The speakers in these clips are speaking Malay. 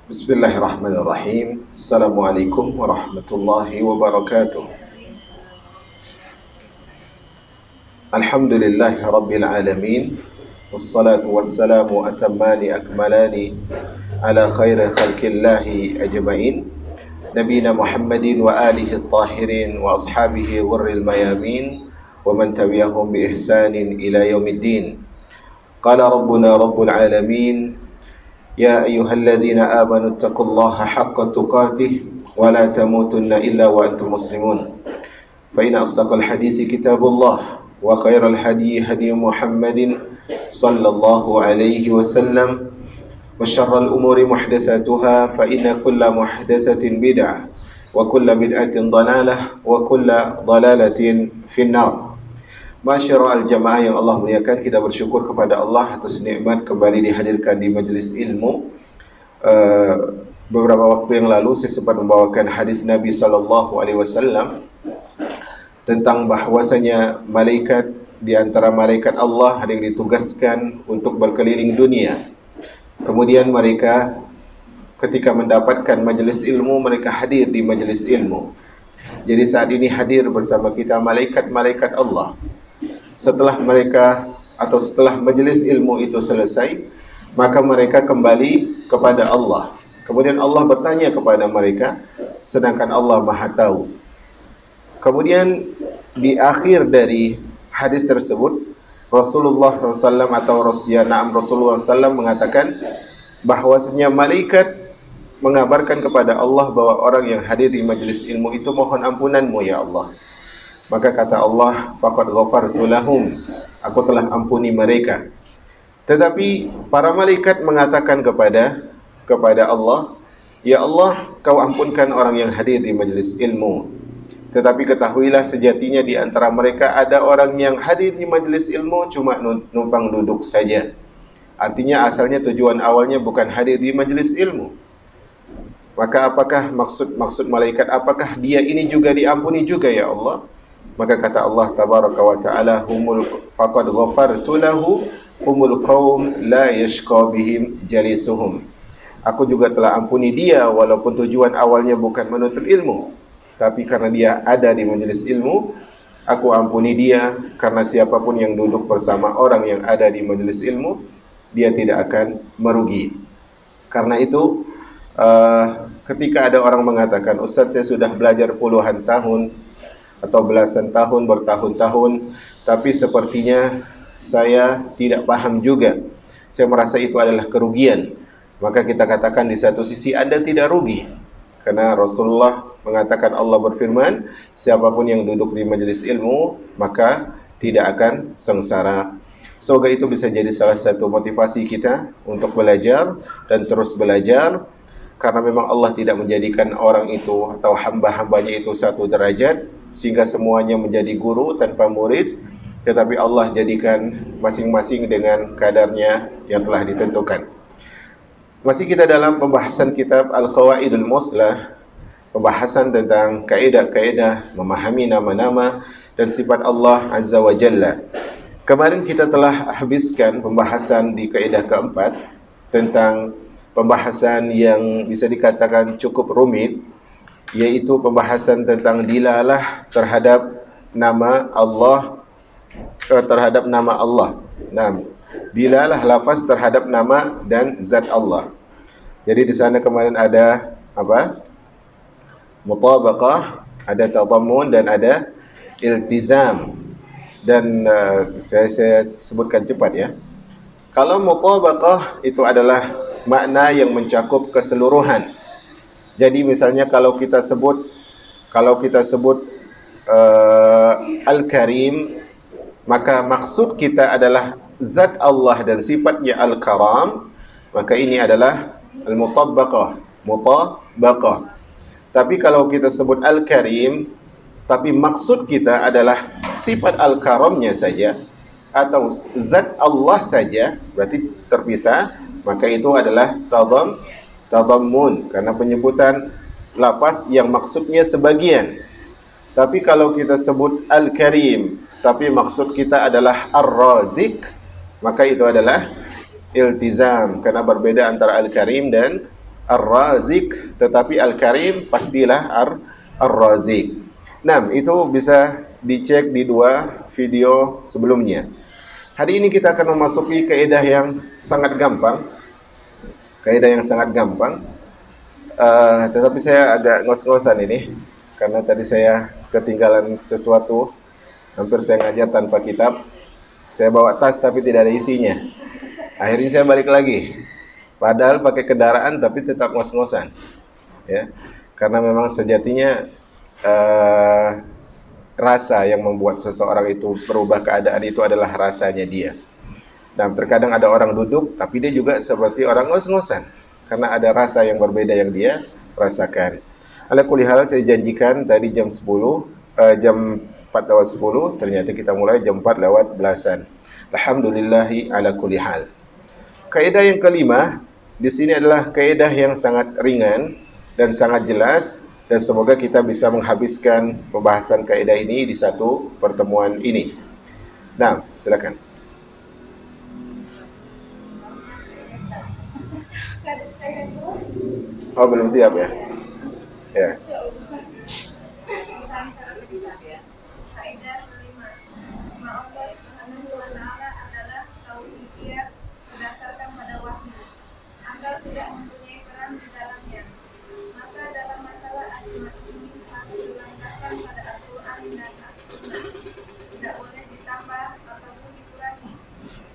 Bismillahirrahmanirrahim. Assalamualaikum warahmatullahi wabarakatuh. Alhamdulillahi rabbil alamin. Wassalatu wassalamu atammani akmalani ala khairi khalqillahi ajma'in. Nabina Muhammadin wa alihi at-tahirin wa ashabihi ghurril mayamin wa man tabi'ahum bi ihsanin ila yaumiddin. Qala rabbuna rabbul alamin. يا أيها الذين آمنوا اتقوا الله حق تقاته ولا تموتن إلا وأنتم مسلمون فإن أصدق الحديث كتاب الله وخير الهدي هدي محمد صلى الله عليه وسلم وشر الأمور محدثاتها فإن كل محدثة بدعة وكل بدعة ضلالة وكل ضلالة في النار. Masyarul jamaah yang Allah muliakan, kita bersyukur kepada Allah atas nikmat kembali dihadirkan di majlis ilmu. Beberapa waktu yang lalu saya sempat membawakan hadis Nabi SAW tentang bahwasanya malaikat di antara malaikat Allah ada yang ditugaskan untuk berkeliling dunia. Kemudian mereka ketika mendapatkan majlis ilmu, mereka hadir di majlis ilmu. Jadi saat ini hadir bersama kita malaikat-malaikat Allah. Setelah mereka atau setelah majlis ilmu itu selesai, maka mereka kembali kepada Allah. Kemudian Allah bertanya kepada mereka, sedangkan Allah Maha Tahu. Kemudian di akhir dari hadis tersebut, Rasulullah SAW atau Rasulullah SAW mengatakan bahwasanya malaikat mengabarkan kepada Allah bahwa orang yang hadir di majlis ilmu itu mohon ampunanmu ya Allah. Maka kata Allah, faqad ghafartu lahum, aku telah ampuni mereka. Tetapi para malaikat mengatakan kepada Allah, ya Allah, kau ampunkan orang yang hadir di majlis ilmu. Tetapi ketahuilah sejatinya di antara mereka ada orang yang hadir di majlis ilmu cuma numpang duduk saja. Artinya asalnya tujuan awalnya bukan hadir di majlis ilmu. Maka apakah maksud malaikat, apakah dia ini juga diampuni juga ya Allah? Maka kata Allah tabaraka wa ta'ala, humul faqad ghafartu lahu humul qaum la yashqa bihim jalisuhum. Aku juga telah ampuni dia walaupun tujuan awalnya bukan menuntut ilmu, tapi karena dia ada di majelis ilmu, aku ampuni dia. Karena siapapun yang duduk bersama orang yang ada di majelis ilmu, dia tidak akan merugi. Karena itu ketika ada orang mengatakan, Ustaz, saya sudah belajar puluhan tahun atau belasan tahun, bertahun-tahun, tapi sepertinya saya tidak paham juga. Saya merasa itu adalah kerugian. Maka kita katakan di satu sisi Anda tidak rugi, karena Rasulullah mengatakan, Allah berfirman, siapapun yang duduk di majelis ilmu maka tidak akan sengsara. Semoga itu bisa jadi salah satu motivasi kita untuk belajar dan terus belajar. Karena memang Allah tidak menjadikan orang itu atau hamba-hambanya itu satu derajat sehingga semuanya menjadi guru tanpa murid, tetapi Allah jadikan masing-masing dengan kadarnya yang telah ditentukan. Masih kita dalam pembahasan kitab Al-Qawaidul Muslah, pembahasan tentang kaidah-kaidah memahami nama-nama dan sifat Allah Azza wa Jalla. Kemarin kita telah habiskan pembahasan di kaidah keempat tentang pembahasan yang bisa dikatakan cukup rumit, yaitu pembahasan tentang dilalah terhadap nama Allah, terhadap nama Allah. Nah, dilalah lafaz terhadap nama dan zat Allah. Jadi di sana kemarin ada apa? Mutabaqah, ada tadammun dan ada iltizam. Dan saya sebutkan cepat ya. Kalau mutabaqah itu adalah makna yang mencakup keseluruhan. Jadi misalnya kalau kita sebut Al-Karim, maka maksud kita adalah zat Allah dan sifatnya Al-Karam, maka ini adalah Al-Mutabaqah, mutabaqah. Tapi kalau kita sebut Al-Karim, tapi maksud kita adalah sifat Al-Karamnya saja atau zat Allah saja, berarti terpisah, maka itu adalah tadammun, karena penyebutan lafaz yang maksudnya sebagian. Tapi kalau kita sebut Al-Karim, tapi maksud kita adalah Ar-Razik, maka itu adalah iltizam, karena berbeda antara Al-Karim dan Ar-Razik, tetapi Al-Karim pastilah Ar-Razik. Nah, itu bisa dicek di 2 video sebelumnya. Hari ini kita akan memasuki kaidah yang sangat gampang. Kaidah yang sangat gampang. Tetapi saya agak ngos-ngosan ini karena tadi saya ketinggalan sesuatu. Hampir saya ngajar tanpa kitab. Saya bawa tas tapi tidak ada isinya. Akhirnya saya balik lagi. Padahal pakai kendaraan tapi tetap ngos-ngosan. Ya. Karena memang sejatinya rasa yang membuat seseorang itu berubah keadaan itu adalah rasanya dia. Dan terkadang ada orang duduk tapi dia juga seperti orang ngos-ngosan karena ada rasa yang berbeda yang dia rasakan. Ala kulli hal, saya janjikan tadi jam 10, jam 4:10, ternyata kita mulai jam 4 lewat belasan. Alhamdulillahi ala kulli hal. Kaidah yang kelima di sini adalah kaidah yang sangat ringan dan sangat jelas, dan semoga kita bisa menghabiskan pembahasan kaidah ini di satu pertemuan ini. Nah, silakan. Oh, belum siap ya? Ya. Tidak mempunyai peran di dalamnya. Maka dalam masalah asma ini harus dilandaskan pada Al-Quran dan As-Sunnah. Tidak boleh ditambah ataupun dikurangi,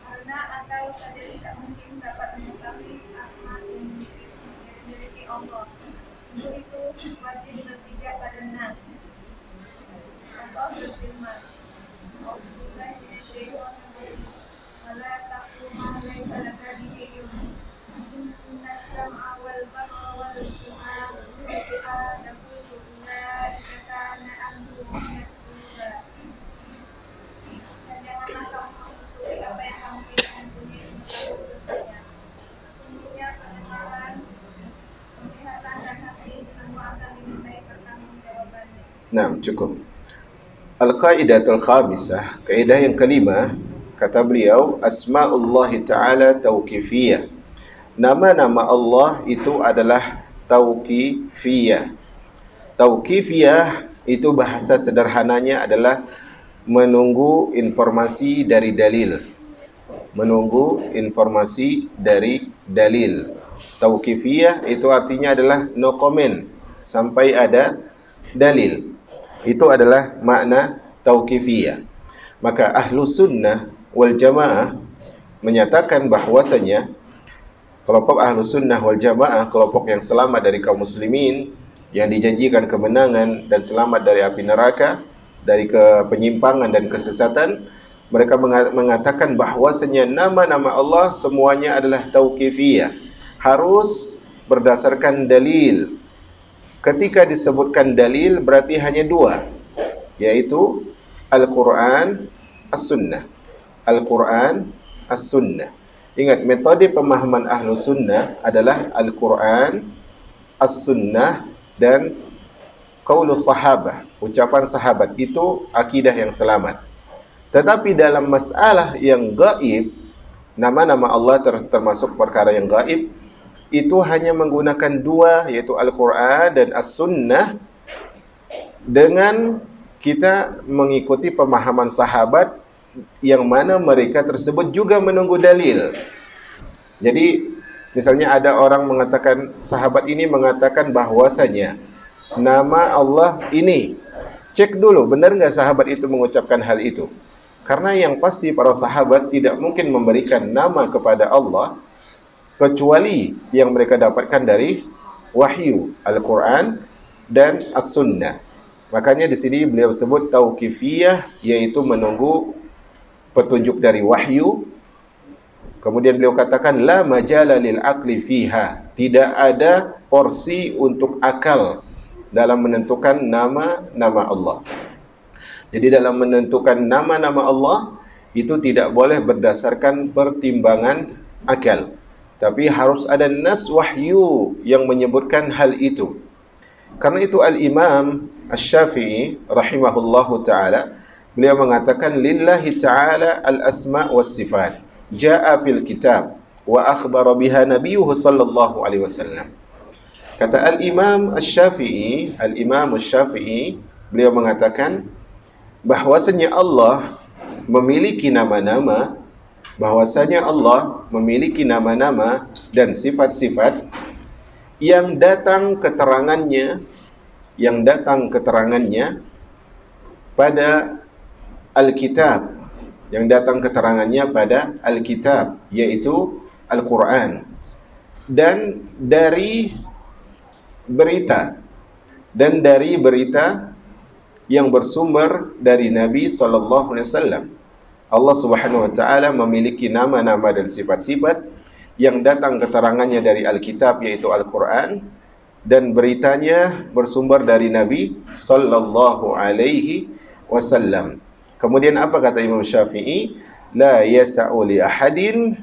karena akal saja tidak mungkin dapat mengetahui asma yang dimiliki Allah. Untuk itu wajib berpijak pada nas. Allah berfirman, "A'udzubillahi minasyaitonir rajim. Wala taqfu ma laysa laka bihi ilm. Nah, cukup. Al-Qaidatul Khamisah, kaidah yang kelima, kata beliau, Asma'ullahi Ta'ala Tauqifiyah. Nama-nama Allah itu adalah Tauqifiyah. Tauqifiyah itu bahasa sederhananya adalah menunggu informasi dari dalil. Menunggu informasi dari dalil. Tauqifiyah itu artinya adalah no comment sampai ada dalil. Itu adalah makna tauqifiyah. Maka ahlu sunnah wal jamaah menyatakan bahwasanya kelompok ahlu sunnah wal jamaah, kelompok yang selamat dari kaum muslimin, yang dijanjikan kemenangan dan selamat dari api neraka, dari penyimpangan dan kesesatan, mereka mengatakan bahwasanya nama-nama Allah semuanya adalah tauqifiyah, harus berdasarkan dalil. Ketika disebutkan dalil berarti hanya 2, yaitu Al-Quran, As-Sunnah. Al-Quran, As-Sunnah. Ingat, metode pemahaman ahlu sunnah adalah Al-Quran, As-Sunnah, dan qaulus sahabah, ucapan sahabat. Itu akidah yang selamat. Tetapi dalam masalah yang gaib, nama-nama Allah termasuk perkara yang gaib, itu hanya menggunakan 2, yaitu Al-Quran dan As-Sunnah, dengan kita mengikuti pemahaman sahabat yang mana mereka tersebut juga menunggu dalil. Jadi misalnya ada orang mengatakan, sahabat ini mengatakan bahwasanya nama Allah ini, cek dulu benar nggak sahabat itu mengucapkan hal itu. Karena yang pasti para sahabat tidak mungkin memberikan nama kepada Allah kecuali yang mereka dapatkan dari wahyu Al-Quran dan As-Sunnah. Makanya di sini beliau sebut tauqifiyah, yaitu menunggu petunjuk dari wahyu. Kemudian beliau katakan la majala lil aqli fiha, tidak ada porsi untuk akal dalam menentukan nama-nama Allah. Jadi dalam menentukan nama-nama Allah itu tidak boleh berdasarkan pertimbangan akal, tapi harus ada nas wahyu yang menyebutkan hal itu. Karena itu Al-Imam Asy-Syafi'i rahimahullahu ta'ala, beliau mengatakan lillahi ta'ala al-asma' was-sifat ja'a fil kitab wa akhbara biha nabiyuhu sallallahu alaihi wasallam. Kata Al-Imam Asy-Syafi'i, beliau mengatakan bahwasanya Allah memiliki nama-nama, dan sifat-sifat yang datang keterangannya pada Alkitab, yaitu Al-Quran, dan dari berita yang bersumber dari Nabi sallallahu alaihi wasallam. Allah Subhanahu wa taala memiliki nama-nama dan sifat-sifat yang datang keterangannya dari Alkitab, yaitu Al-Quran, dan beritanya bersumber dari Nabi sallallahu alaihi wasallam. Kemudian apa kata Imam Syafi'i? La yas'u li ahadin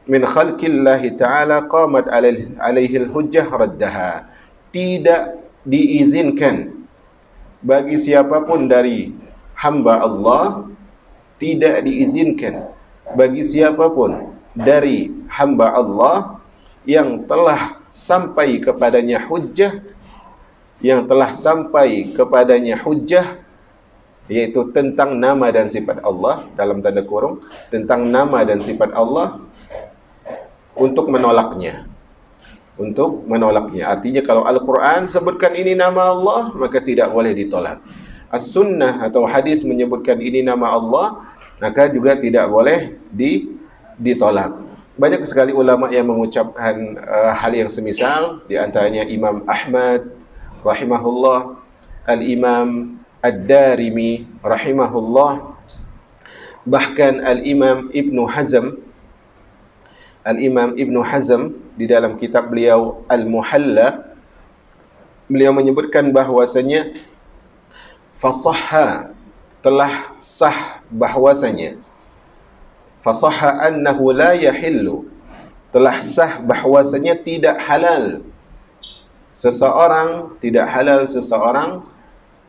min khalqillahi ta'ala qamat alaihi al-hujjah raddaha. Tidak diizinkan bagi siapapun dari hamba Allah, tidak diizinkan bagi siapapun dari hamba Allah yang telah sampai kepadanya hujjah, yaitu tentang nama dan sifat Allah, dalam tanda kurung, tentang nama dan sifat Allah, untuk menolaknya. Artinya kalau Al-Quran sebutkan ini nama Allah, maka tidak boleh ditolak. As-Sunnah atau hadis menyebutkan ini nama Allah, maka juga tidak boleh ditolak. Banyak sekali ulama yang mengucapkan hal yang semisal, di antaranya Imam Ahmad rahimahullah, Al-Imam Ad-Darimi rahimahullah, bahkan Al-Imam Ibnu Hazm di dalam kitab beliau Al-Muhalla, beliau menyebutkan bahwasanya fasahha, telah sah bahwasanya, fasahha annahu la yahillu, telah sah bahwasanya tidak halal seseorang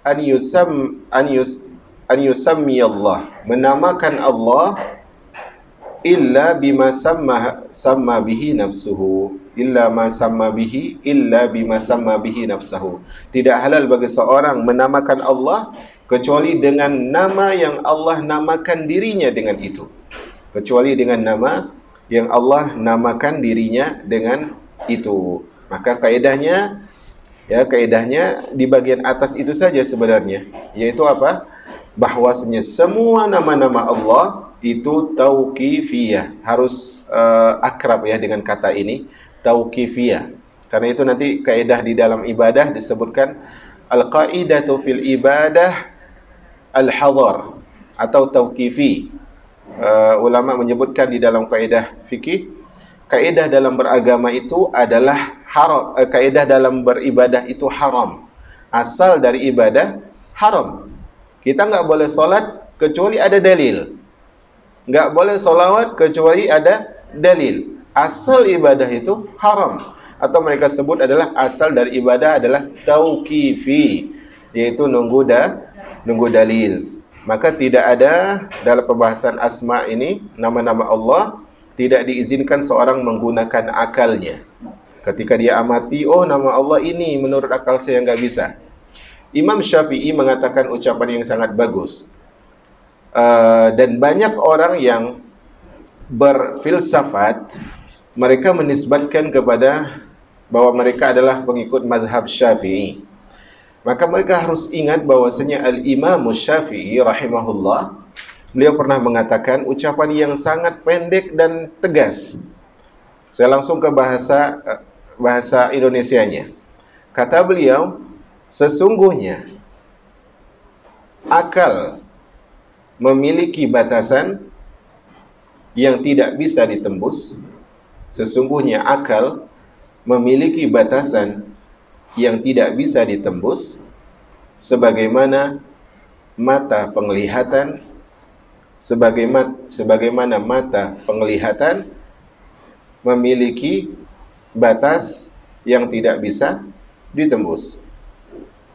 an yusammi Allah, menamakan Allah, illa bima samma bihi nafsuhu, tidak halal bagi seorang menamakan Allah kecuali dengan nama yang Allah namakan dirinya dengan itu. Maka kaedahnya di bagian atas itu saja sebenarnya, yaitu apa? Bahwasanya semua nama-nama Allah itu tauqifiyah, harus akrab ya dengan kata ini, tauqifiyah. Karena itu nanti kaedah di dalam ibadah disebutkan al-qaidatu fil ibadah al-hadar atau tauqifi. Ulama menyebutkan di dalam kaedah fikih, kaedah dalam beragama itu adalah haram, kaedah dalam beribadah itu haram. Asal dari ibadah haram. Kita nggak boleh solat kecuali ada dalil, nggak boleh solawat kecuali ada dalil. Asal ibadah itu haram, atau mereka sebut adalah asal dari ibadah adalah tauqifi, yaitu nunggu dalil. Maka tidak ada dalam pembahasan asma ini, nama-nama Allah, tidak diizinkan seorang menggunakan akalnya. Ketika dia amati, oh nama Allah ini menurut akal saya nggak bisa. Imam Syafi'i mengatakan ucapan yang sangat bagus. Dan banyak orang yang berfilsafat, mereka menisbatkan kepada bahwa mereka adalah pengikut mazhab Syafi'i. Maka mereka harus ingat bahwasanya Al-Imam Syafi'i rahimahullah, beliau pernah mengatakan ucapan yang sangat pendek dan tegas. Saya langsung ke bahasa Indonesianya. Kata beliau, sesungguhnya akal memiliki batasan yang tidak bisa ditembus. Sesungguhnya akal memiliki batasan yang tidak bisa ditembus, sebagaimana mata penglihatan, sebagaimana mata penglihatan memiliki batas yang tidak bisa ditembus.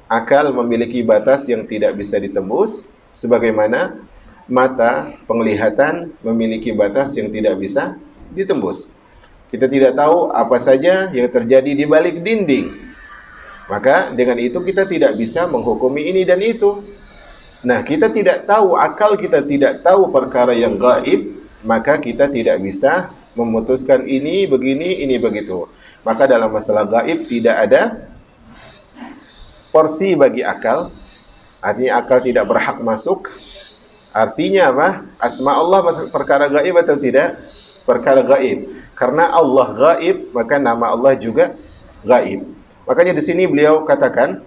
Akal memiliki batas yang tidak bisa ditembus, sebagaimana mata penglihatan memiliki batas yang tidak bisa ditembus. Kita tidak tahu apa saja yang terjadi di balik dinding. Maka dengan itu kita tidak bisa menghukumi ini dan itu. Nah, kita tidak tahu, akal kita tidak tahu perkara yang gaib, maka kita tidak bisa memutuskan ini begini, ini begitu. Maka dalam masalah gaib tidak ada porsi bagi akal. Artinya akal tidak berhak masuk. Artinya apa? Asma Allah perkara gaib atau tidak? Perkara gaib. Karena Allah gaib, maka nama Allah juga gaib. Makanya di sini beliau katakan,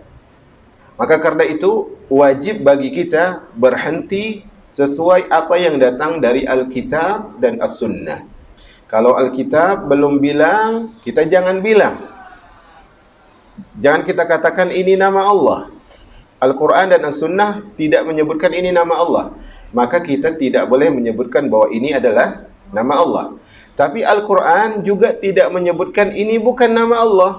maka karena itu wajib bagi kita berhenti sesuai apa yang datang dari Alkitab dan As-Sunnah. Kalau Alkitab belum bilang, kita jangan bilang. Jangan kita katakan ini nama Allah. Al-Quran dan As-Sunnah tidak menyebutkan ini nama Allah. Maka kita tidak boleh menyebutkan bahwa ini adalah nama Allah. Tapi Al-Quran juga tidak menyebutkan ini bukan nama Allah.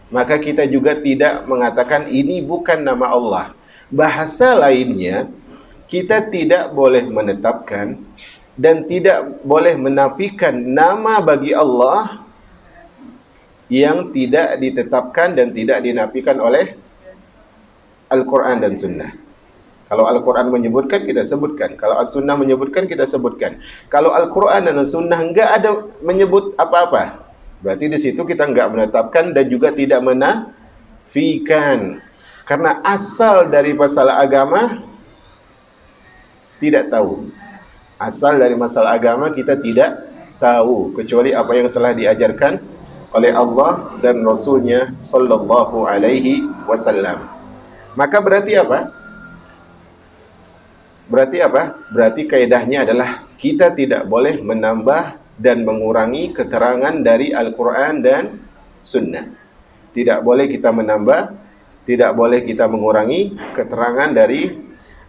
Maka kita juga tidak mengatakan ini bukan nama Allah. Bahasa lainnya, kita tidak boleh menetapkan dan tidak boleh menafikan nama bagi Allah yang tidak ditetapkan dan tidak dinafikan oleh Al-Quran dan Sunnah. Kalau Al-Quran menyebutkan, kita sebutkan. Kalau Al-Sunnah menyebutkan, kita sebutkan. Kalau Al-Quran dan Al-Sunnah enggak ada menyebut apa-apa, berarti di situ kita enggak menetapkan dan juga tidak menafikan. Karena asal dari masalah agama tidak tahu. Asal dari masalah agama kita tidak tahu, kecuali apa yang telah diajarkan oleh Allah dan Rasulnya sallallahu alaihi wasallam. Maka berarti apa? Berarti apa? Berarti kaidahnya adalah kita tidak boleh menambah dan mengurangi keterangan dari Al-Quran dan Sunnah. Tidak boleh kita menambah, tidak boleh kita mengurangi keterangan dari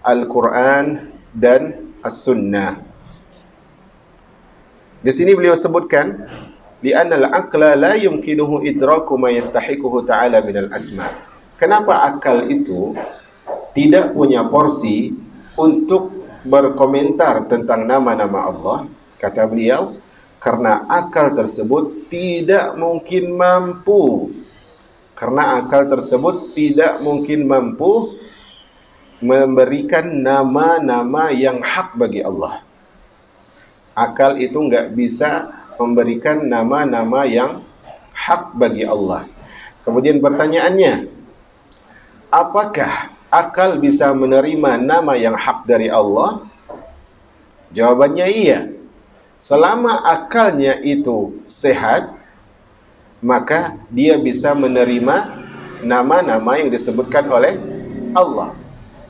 Al-Quran dan As-Sunnah. Di sini beliau sebutkan, li'anna al-aqla la yumkinuhu idraku ma yastahiquhu ta'ala minal asma'. Kenapa akal itu tidak punya porsi untuk berkomentar tentang nama-nama Allah? Kata beliau, karena akal tersebut tidak mungkin mampu. Karena akal tersebut tidak mungkin mampu memberikan nama-nama yang hak bagi Allah. Akal itu enggak bisa memberikan nama-nama yang hak bagi Allah. Kemudian pertanyaannya, apakah akal bisa menerima nama yang hak dari Allah? Jawabannya iya. Selama akalnya itu sehat, maka dia bisa menerima nama-nama yang disebutkan oleh Allah.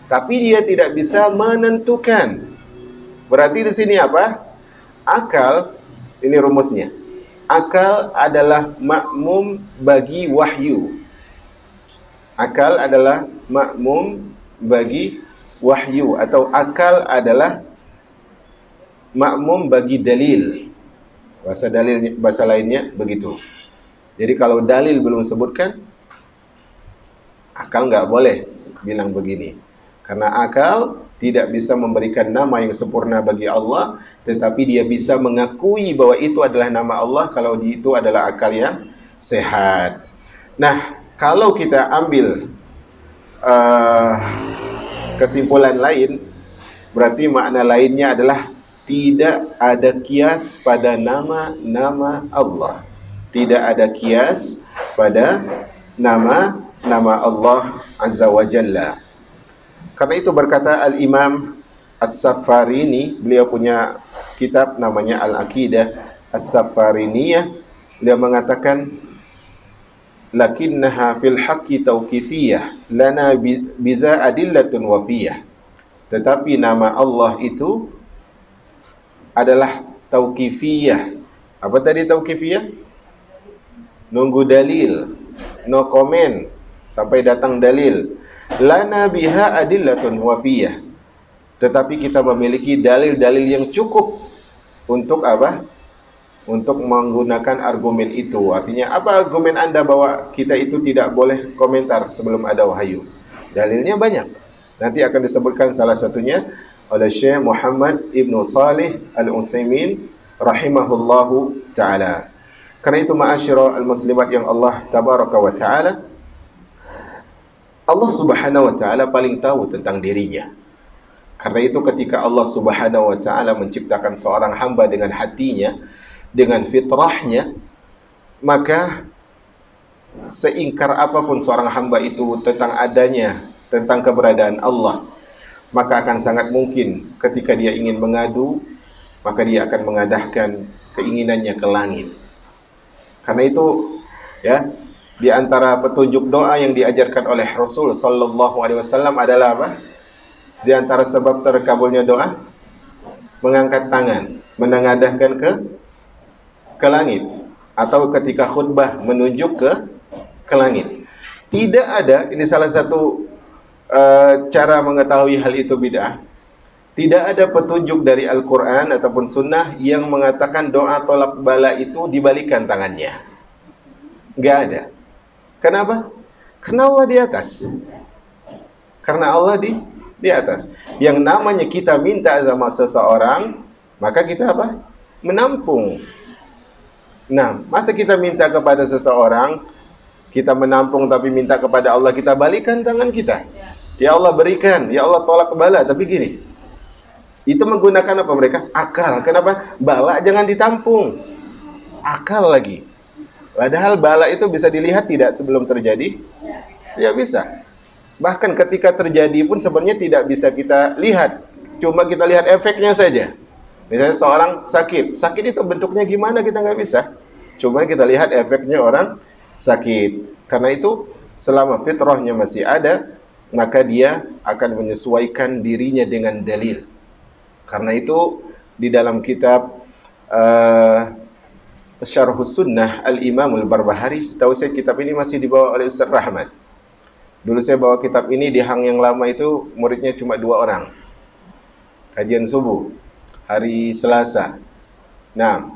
Tapi dia tidak bisa menentukan. Berarti di sini apa? Akal, ini rumusnya. Akal adalah makmum bagi wahyu. Akal adalah makmum bagi wahyu, atau akal adalah makmum bagi dalil. Bahasa lainnya begitu. Jadi kalau dalil belum sebutkan, akal nggak boleh bilang begini. Karena akal tidak bisa memberikan nama yang sempurna bagi Allah, tetapi dia bisa mengakui bahwa itu adalah nama Allah kalau itu adalah akal yang sehat. Nah, kalau kita ambil kesimpulan lain, berarti makna lainnya adalah tidak ada kias pada nama-nama Allah. Tidak ada kias pada nama-nama Allah Azza wa Jalla. Karena itu berkata Al-Imam As-Safarini, beliau punya kitab namanya Al-Aqidah As-Safariniyah. Beliau mengatakan, lakinnaha fil haqqi tauqifiyah lana biza adillatun wafiyah. Tetapi nama Allah itu adalah tauqifiyah. Apa tadi tauqifiyah? Nunggu dalil, no comment sampai datang dalil. Lana biha adillatun wafiyah. Tetapi kita memiliki dalil-dalil yang cukup untuk apa? Untuk menggunakan argumen itu. Artinya, apa argumen Anda bahwa kita itu tidak boleh komentar sebelum ada wahyu? Dalilnya banyak. Nanti akan disebutkan salah satunya oleh Syekh Muhammad Ibn Salih Al-Utsaimin rahimahullahu ta'ala. Karena itu ma'asyiral muslimat yang Allah tabaraka wa ta'ala, Allah subhanahu wa ta'ala paling tahu tentang dirinya. Karena itu ketika Allah subhanahu wa ta'ala menciptakan seorang hamba dengan hatinya, dengan fitrahnya, maka seingkar apapun seorang hamba itu tentang adanya, tentang keberadaan Allah, maka akan sangat mungkin ketika dia ingin mengadu, maka dia akan mengadahkan keinginannya ke langit. Karena itu ya, di antara petunjuk doa yang diajarkan oleh Rasul sallallahu alaihi wasallam adalah apa? Di antara sebab terkabulnya doa, mengangkat tangan, menengadahkan ke langit, atau ketika khutbah menunjuk ke langit. Tidak ada, ini salah satu cara mengetahui hal itu bid'ah. Tidak ada petunjuk dari Al-Quran ataupun Sunnah yang mengatakan doa tolak bala itu dibalikan tangannya. Nggak ada. Kenapa? Karena Allah di atas. Karena Allah di atas. Yang namanya kita minta sama seseorang, maka kita apa? Menampung. Nah, masa kita minta kepada seseorang, kita menampung tapi minta kepada Allah, kita balikan tangan kita. Ya Allah berikan, ya Allah tolak bala. Tapi gini, itu menggunakan apa mereka? Akal. Kenapa? Bala jangan ditampung. Akal lagi. Padahal bala itu bisa dilihat tidak sebelum terjadi? Ya bisa. Bahkan ketika terjadi pun sebenarnya tidak bisa kita lihat. Cuma kita lihat efeknya saja. Misalnya seorang sakit. Sakit itu bentuknya gimana kita nggak bisa. Cuma kita lihat efeknya orang sakit. Karena itu selama fitrahnya masih ada, maka dia akan menyesuaikan dirinya dengan dalil. Karena itu di dalam kitab Syarhus Sunnah Al-Imam Al-Barbahari, setahu saya kitab ini masih dibawa oleh Ustaz Rahmat. Dulu saya bawa kitab ini di hang yang lama itu, muridnya cuma 2 orang. Kajian subuh hari Selasa. Nah,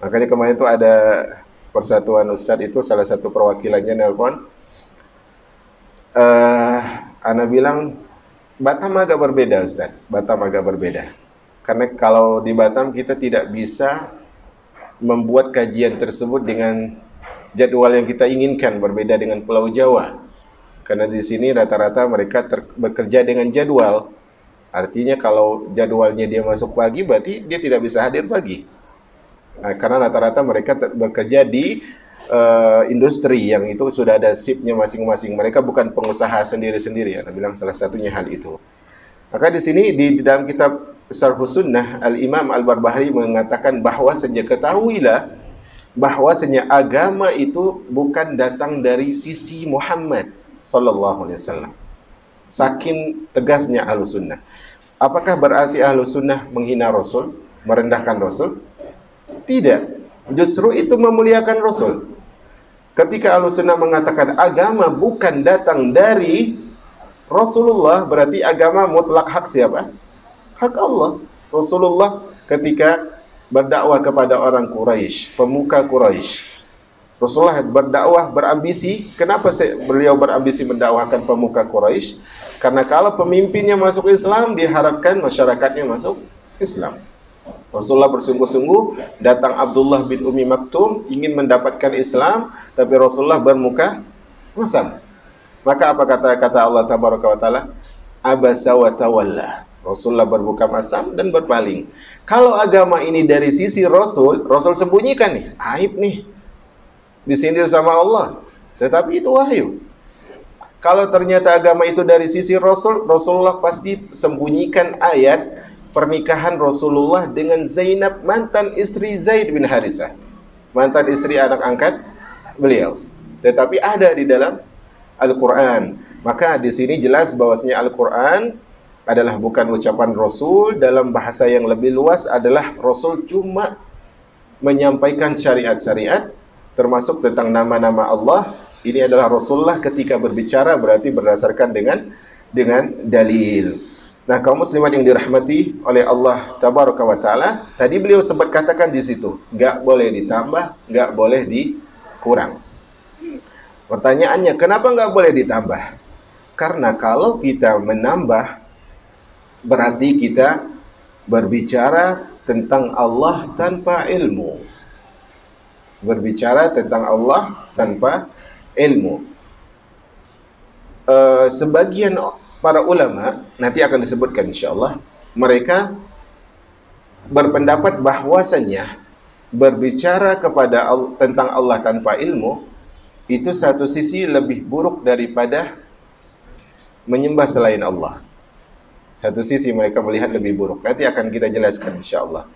makanya kemarin itu ada Persatuan Ustaz itu, salah satu perwakilannya nelpon. Ana bilang, Batam agak berbeda Ustaz. Batam agak berbeda. Karena kalau di Batam kita tidak bisa membuat kajian tersebut dengan jadwal yang kita inginkan, berbeda dengan Pulau Jawa. Karena di sini rata-rata mereka bekerja dengan jadwal. Artinya kalau jadwalnya dia masuk pagi, berarti dia tidak bisa hadir pagi. Nah, karena rata-rata mereka bekerja di industri yang itu sudah ada shiftnya masing-masing. Mereka bukan pengusaha sendiri-sendiri. Ya, bilang salah satunya hal itu. Maka di sini di dalam kitab Syarhus Sunnah Al-Imam Al-Barbahari mengatakan bahwasanya ketahuilah bahwasanya agama itu bukan datang dari sisi Muhammad sallallahu alaihi wasallam. Saking tegasnya Ahlus Sunnah. Apakah berarti Ahlus Sunnah menghina Rasul, merendahkan Rasul? Tidak. Justru itu memuliakan Rasul. Ketika Ahlus Sunnah mengatakan agama bukan datang dari Rasulullah, berarti agama mutlak hak siapa? Hak Allah. Rasulullah ketika berdakwah kepada orang Quraisy, pemuka Quraisy, Rasulullah berdakwah berambisi. Kenapa beliau berambisi mendakwahkan pemuka Quraisy? Karena kalau pemimpinnya masuk Islam, diharapkan masyarakatnya masuk Islam. Rasulullah bersungguh-sungguh, datang Abdullah bin Umi Maktum ingin mendapatkan Islam, tapi Rasulullah bermuka masam. Maka apa kata Allah tabaraka wa taala? Abasa wa tawalla. Rasulullah bermuka masam dan berpaling. Kalau agama ini dari sisi Rasul, Rasul sembunyikan nih, aib nih, disindir sama Allah. Tetapi itu wahyu. Kalau ternyata agama itu dari sisi Rasul, Rasulullah pasti sembunyikan ayat pernikahan Rasulullah dengan Zainab, mantan istri Zaid bin Harithah, mantan istri anak angkat beliau. Tetapi ada di dalam Al-Quran. Maka di sini jelas bahwasanya Al-Quran adalah bukan ucapan Rasul. Dalam bahasa yang lebih luas adalah Rasul cuma menyampaikan syariat-syariat, termasuk tentang nama-nama Allah. Ini adalah Rasulullah ketika berbicara berarti berdasarkan dengan dalil. Nah, kaum muslimat yang dirahmati oleh Allah tabaraka wa taala, tadi beliau sempat katakan di situ, enggak boleh ditambah, enggak boleh dikurang. Pertanyaannya, kenapa enggak boleh ditambah? Karena kalau kita menambah, berarti kita berbicara tentang Allah tanpa ilmu. berbicara tentang Allah tanpa ilmu. Sebagian para ulama, nanti akan disebutkan insyaAllah, mereka berpendapat bahwasanya berbicara tentang Allah tanpa ilmu itu satu sisi lebih buruk daripada menyembah selain Allah. Satu sisi mereka melihat lebih buruk. Nanti akan kita jelaskan insyaAllah.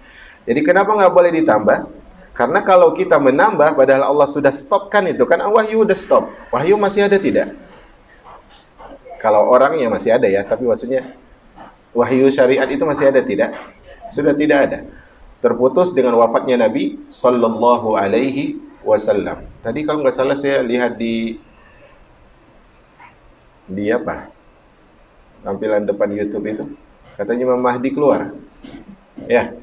Jadi kenapa nggak boleh ditambah? Karena kalau kita menambah padahal Allah sudah stopkan itu, kan wahyu udah stop. Wahyu masih ada tidak? Kalau orang ya masih ada ya, tapi maksudnya wahyu syariat itu masih ada tidak? Sudah tidak ada. Terputus dengan wafatnya Nabi sallallahu alaihi wasallam. Tadi kalau nggak salah saya lihat di apa? Tampilan depan YouTube itu. Katanya Imam Mahdi keluar. Ya.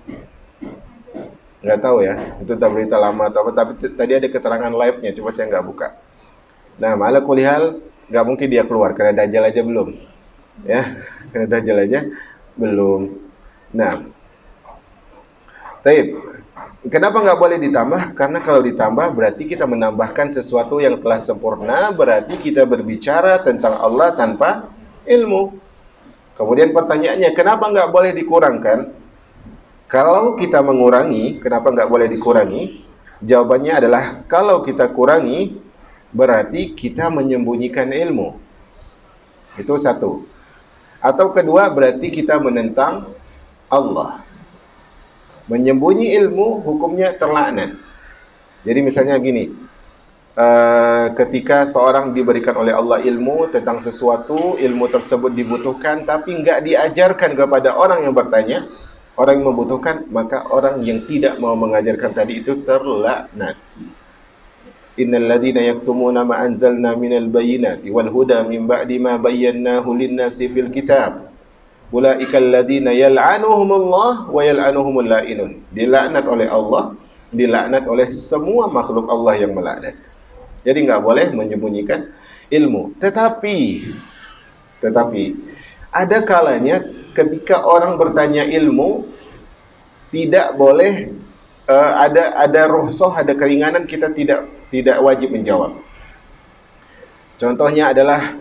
Nggak tahu ya, itu tak berita lama atau apa, tapi tadi ada keterangan live-nya, cuma saya nggak buka. Nah, malah kulihal, nggak mungkin dia keluar, karena Dajjal aja belum. Ya, karena Dajjal aja belum. Nah, taib. Kenapa nggak boleh ditambah? Karena kalau ditambah berarti kita menambahkan sesuatu yang telah sempurna, berarti kita berbicara tentang Allah tanpa ilmu. Kemudian pertanyaannya, kenapa nggak boleh dikurangkan? Kalau kita mengurangi, kenapa nggak boleh dikurangi? Jawabannya adalah, kalau kita kurangi, berarti kita menyembunyikan ilmu. Itu satu. Atau kedua, berarti kita menentang Allah. Menyembunyi ilmu, hukumnya terlaknat. Jadi misalnya gini, ketika seorang diberikan oleh Allah ilmu tentang sesuatu, ilmu tersebut dibutuhkan, tapi nggak diajarkan kepada orang yang bertanya, orang yang membutuhkan, maka orang yang tidak mau mengajarkan tadi itu terlaknat. Innal ladzina yaktumuna ma anzalna minal bayyinati wal huda min ba'di ma bayyanahu lin-nasi fil kitab. Ulaikal ladzina yal'anuhumullah wa yal'anuhumul la'inun. Dilaknat oleh Allah, dilaknat oleh semua makhluk Allah yang melaknat. Jadi enggak boleh menyembunyikan ilmu. Tetapi ada kalanya ketika orang bertanya ilmu, tidak boleh ada rukhsah, ada keringanan, kita tidak wajib menjawab. Contohnya adalah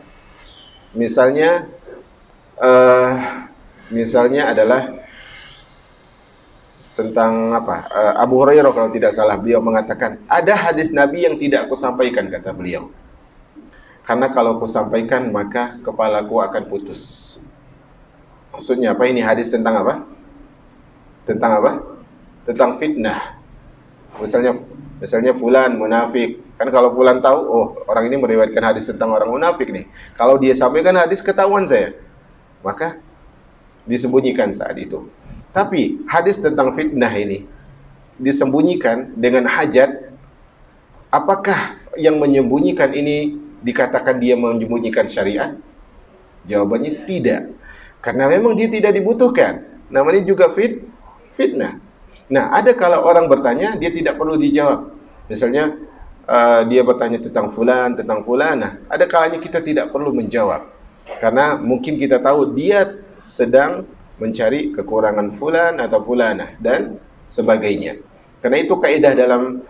misalnya adalah tentang apa? Abu Hurairah kalau tidak salah, beliau mengatakan, ada hadis Nabi yang tidak aku sampaikan, kata beliau. Karena kalau aku sampaikan maka kepalaku akan putus. Maksudnya apa ini hadis tentang apa? Tentang apa? Tentang fitnah. Misalnya fulan munafik. Kan kalau fulan tahu, oh orang ini meriwayatkan hadis tentang orang munafik nih. Kalau dia sampaikan hadis ketahuan saya, maka disembunyikan saat itu. Tapi hadis tentang fitnah ini disembunyikan dengan hajat. Apakah yang menyembunyikan ini dikatakan dia menyembunyikan syariat? Jawabannya tidak. Karena memang dia tidak dibutuhkan. Namanya juga fitnah. Nah, ada kalau orang bertanya, dia tidak perlu dijawab. Misalnya, dia bertanya tentang fulan, tentang fulana. Ada kalanya kita tidak perlu menjawab. Karena mungkin kita tahu dia sedang mencari kekurangan fulan atau fulana dan sebagainya. Karena itu kaidah dalam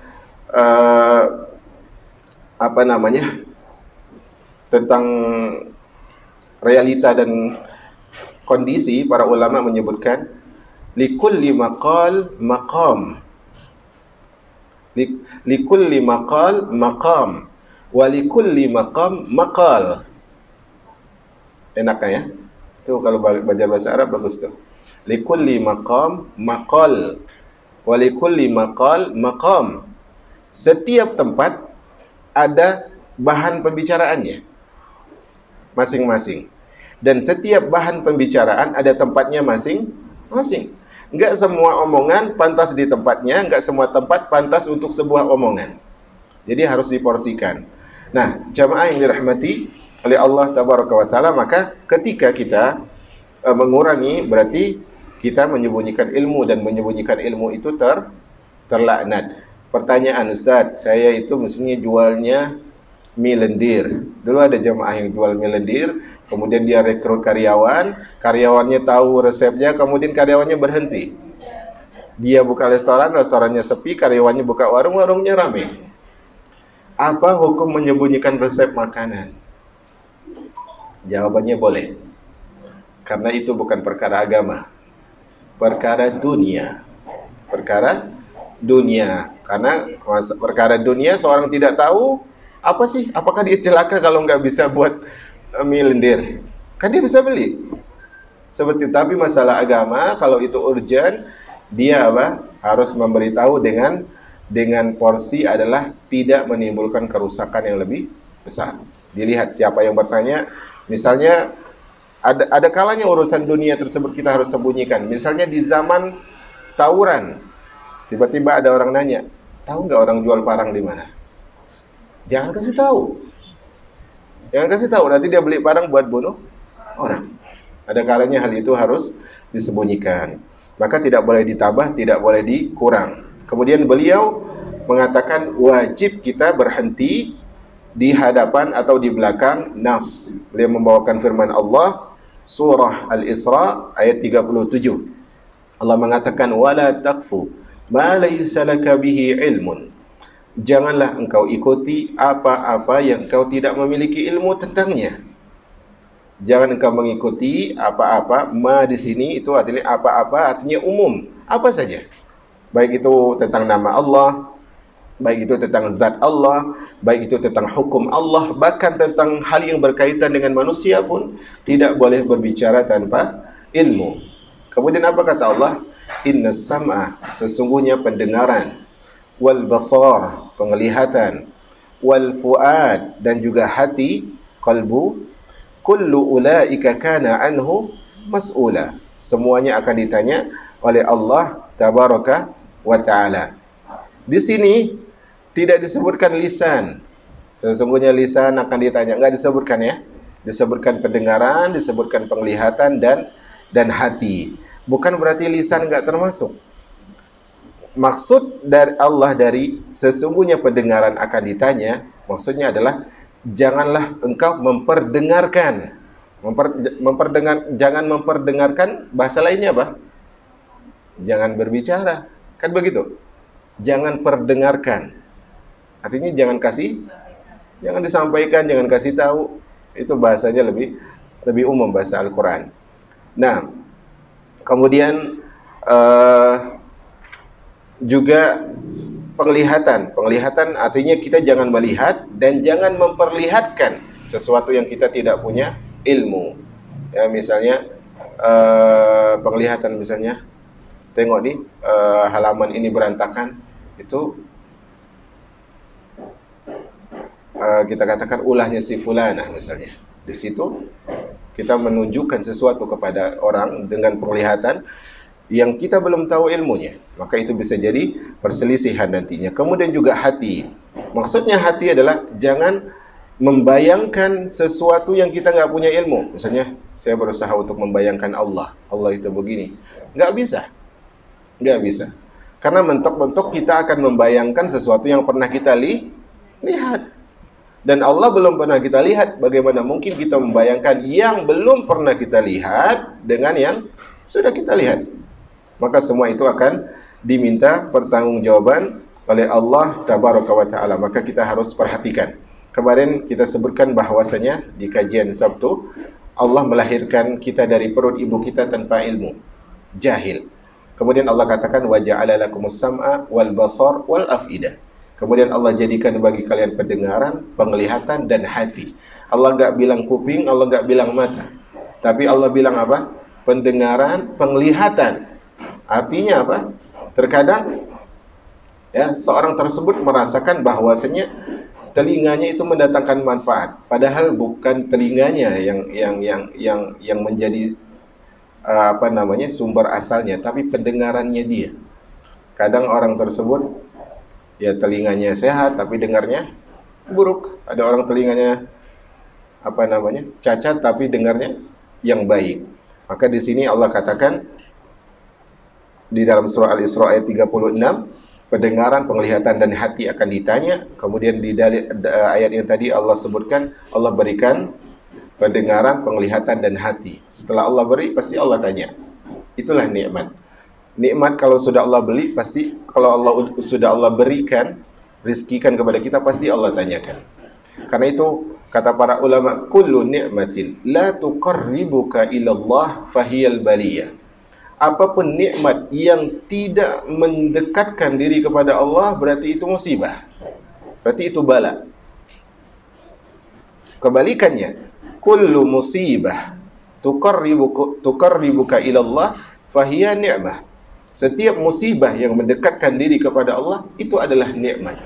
tentang realita dan kondisi, para ulama menyebutkan likulli maqal maqam, likulli maqal maqam wa likulli maqam maqal. Enak ya? Itu kalau belajar bahasa Arab bagus tuh. Likulli maqam maqal wa likulli maqal maqam. Setiap tempat ada bahan pembicaraannya masing-masing. Dan setiap bahan pembicaraan ada tempatnya masing-masing. Enggak semua omongan pantas di tempatnya, enggak semua tempat pantas untuk sebuah omongan. Jadi harus diporsikan. Nah, jamaah yang dirahmati oleh Allah Tabaraka wa Ta'ala, maka ketika kita mengurangi, berarti kita menyembunyikan ilmu, dan menyembunyikan ilmu itu terlaknat. Pertanyaan, Ustaz, saya itu mestinya jualnya mie lendir. Dulu ada jamaah yang jual mie lendir, kemudian dia rekrut karyawan, karyawannya tahu resepnya, kemudian karyawannya berhenti. Dia buka restoran, restorannya sepi, karyawannya buka warung, warungnya rame. Apa hukum menyembunyikan resep makanan? Jawabannya boleh. Karena itu bukan perkara agama, perkara dunia. Perkara dunia. Karena perkara dunia seorang tidak tahu apa sih, apakah dia celaka kalau nggak bisa buat mie lendir? Kan dia bisa beli. Seperti, tapi masalah agama kalau itu urgent, dia apa? Harus memberitahu dengan porsi adalah tidak menimbulkan kerusakan yang lebih besar. Dilihat siapa yang bertanya. Misalnya ada kalanya urusan dunia tersebut kita harus sembunyikan. Misalnya di zaman tawuran, tiba-tiba ada orang nanya, tahu nggak orang jual parang di mana? Jangan kasih tahu. Jangan kasih tahu, nanti dia beli parang buat bunuh orang. Ada kalanya hal itu harus disembunyikan. Maka tidak boleh ditambah, tidak boleh dikurang. Kemudian beliau mengatakan wajib kita berhenti di hadapan atau di belakang nas. Beliau membawakan firman Allah surah Al-Isra ayat 37. Allah mengatakan wala taqfu ma laysa laka bihi ilmun. Janganlah engkau ikuti apa-apa yang engkau tidak memiliki ilmu tentangnya. Jangan engkau mengikuti apa-apa. Ma di sini itu artinya apa-apa, artinya umum, apa saja. Baik itu tentang nama Allah, baik itu tentang zat Allah, baik itu tentang hukum Allah, bahkan tentang hal yang berkaitan dengan manusia pun tidak boleh berbicara tanpa ilmu. Kemudian apa kata Allah? Inna sam'a, sesungguhnya pendengaran, wal basar, penglihatan, wal fuad, dan juga hati, qalbu, kullu ulaika kana anhu mas'ula. Semuanya akan ditanya oleh Allah tabaraka wa ta'ala. Di sini tidak disebutkan lisan. Sesungguhnya lisan akan ditanya, enggak disebutkan ya. Disebutkan pendengaran, disebutkan penglihatan dan hati. Bukan berarti lisan enggak termasuk. Maksud dari Allah dari sesungguhnya pendengaran akan ditanya, maksudnya adalah janganlah engkau memperdengarkan. Jangan memperdengarkan, bahasa lainnya apa? Jangan berbicara. Kan begitu? Jangan perdengarkan. Artinya jangan disampaikan, jangan kasih tahu. Itu bahasanya lebih umum, bahasa Al-Quran. Nah, kemudian juga penglihatan. Penglihatan artinya kita jangan melihat dan jangan memperlihatkan sesuatu yang kita tidak punya ilmu. Ya, misalnya penglihatan misalnya, tengok nih halaman ini berantakan, itu kita katakan ulahnya si fulanah misalnya. Di situ kita menunjukkan sesuatu kepada orang dengan penglihatan yang kita belum tahu ilmunya, maka itu bisa jadi perselisihan nantinya. Kemudian juga hati. Maksudnya hati adalah jangan membayangkan sesuatu yang kita nggak punya ilmu. Misalnya saya berusaha untuk membayangkan Allah itu begini, nggak bisa. Nggak bisa. Karena mentok-mentok kita akan membayangkan sesuatu yang pernah kita lihat. Dan Allah belum pernah kita lihat. Bagaimana mungkin kita membayangkan yang belum pernah kita lihat dengan yang sudah kita lihat? Maka semua itu akan diminta pertanggungjawaban oleh Allah tabaraka wa ta'ala. Maka kita harus perhatikan. Kemarin kita sebutkan bahwasanya di kajian Sabtu, Allah melahirkan kita dari perut ibu kita tanpa ilmu, jahil. Kemudian Allah katakan wa ja'ala lakumus sam'a wal basar wal af'idah. Kemudian Allah jadikan bagi kalian pendengaran, penglihatan dan hati. Allah enggak bilang kuping, Allah enggak bilang mata. Tapi Allah bilang apa? Pendengaran, penglihatan. Artinya apa? Terkadang ya seorang tersebut merasakan bahwasanya telinganya itu mendatangkan manfaat, padahal bukan telinganya yang menjadi sumber asalnya, tapi pendengarannya dia. Kadang orang tersebut ya telinganya sehat tapi dengarnya buruk. Ada orang telinganya cacat tapi dengarnya yang baik. Maka di sini Allah katakan di dalam surah Al-Isra ayat 36, pendengaran, penglihatan dan hati akan ditanya. Kemudian di ayat yang tadi Allah sebutkan Allah berikan pendengaran, penglihatan dan hati. Setelah Allah beri, pasti Allah tanya. Itulah nikmat. Nikmat kalau sudah Allah beli, pasti kalau sudah Allah berikan, rizkikan kepada kita, pasti Allah tanyakan. Karena itu kata para ulama, kullu ni'matin la tuqarribuka ilallah fahiyal baliyah. Apapun nikmat yang tidak mendekatkan diri kepada Allah, berarti itu musibah. Berarti itu bala. Kebalikannya, kullu musibah tuqarribuka ilallah fahiya ni'mah. Setiap musibah yang mendekatkan diri kepada Allah, itu adalah nikmat.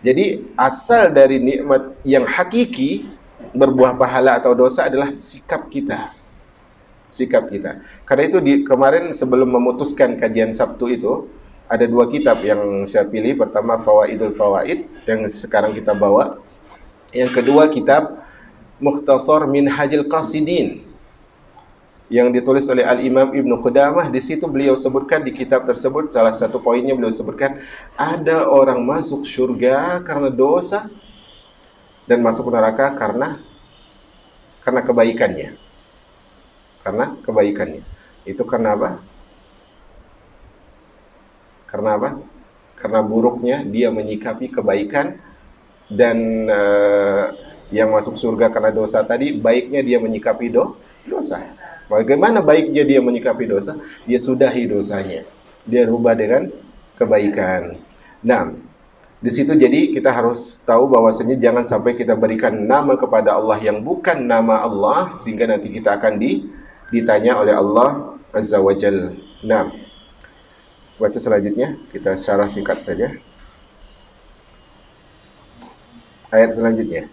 Jadi asal dari nikmat yang hakiki berbuah pahala atau dosa adalah sikap kita. Sikap kita. Karena itu kemarin sebelum memutuskan kajian Sabtu itu, ada 2 kitab yang saya pilih. Pertama Fawaidul Fawaid yang sekarang kita bawa. Yang kedua kitab Mukhtasar Minhajul Qasidin yang ditulis oleh Al-Imam Ibnu Qudamah. Di situ beliau sebutkan, di kitab tersebut salah satu poinnya beliau sebutkan, ada orang masuk surga karena dosa dan masuk neraka karena kebaikannya. Karena kebaikannya. Itu karena apa? Karena apa? Karena buruknya dia menyikapi kebaikan. Dan yang masuk surga karena dosa tadi, baiknya dia menyikapi dosa. Bagaimana baiknya dia menyikapi dosa? Dia sudahi dosanya. Dia rubah dengan kebaikan. Nah, di situ jadi kita harus tahu bahwasanya jangan sampai kita berikan nama kepada Allah yang bukan nama Allah, sehingga nanti kita akan ditanya oleh Allah Azza wa Jalla. Nah, baca selanjutnya, kita syarah singkat saja. Ayat selanjutnya.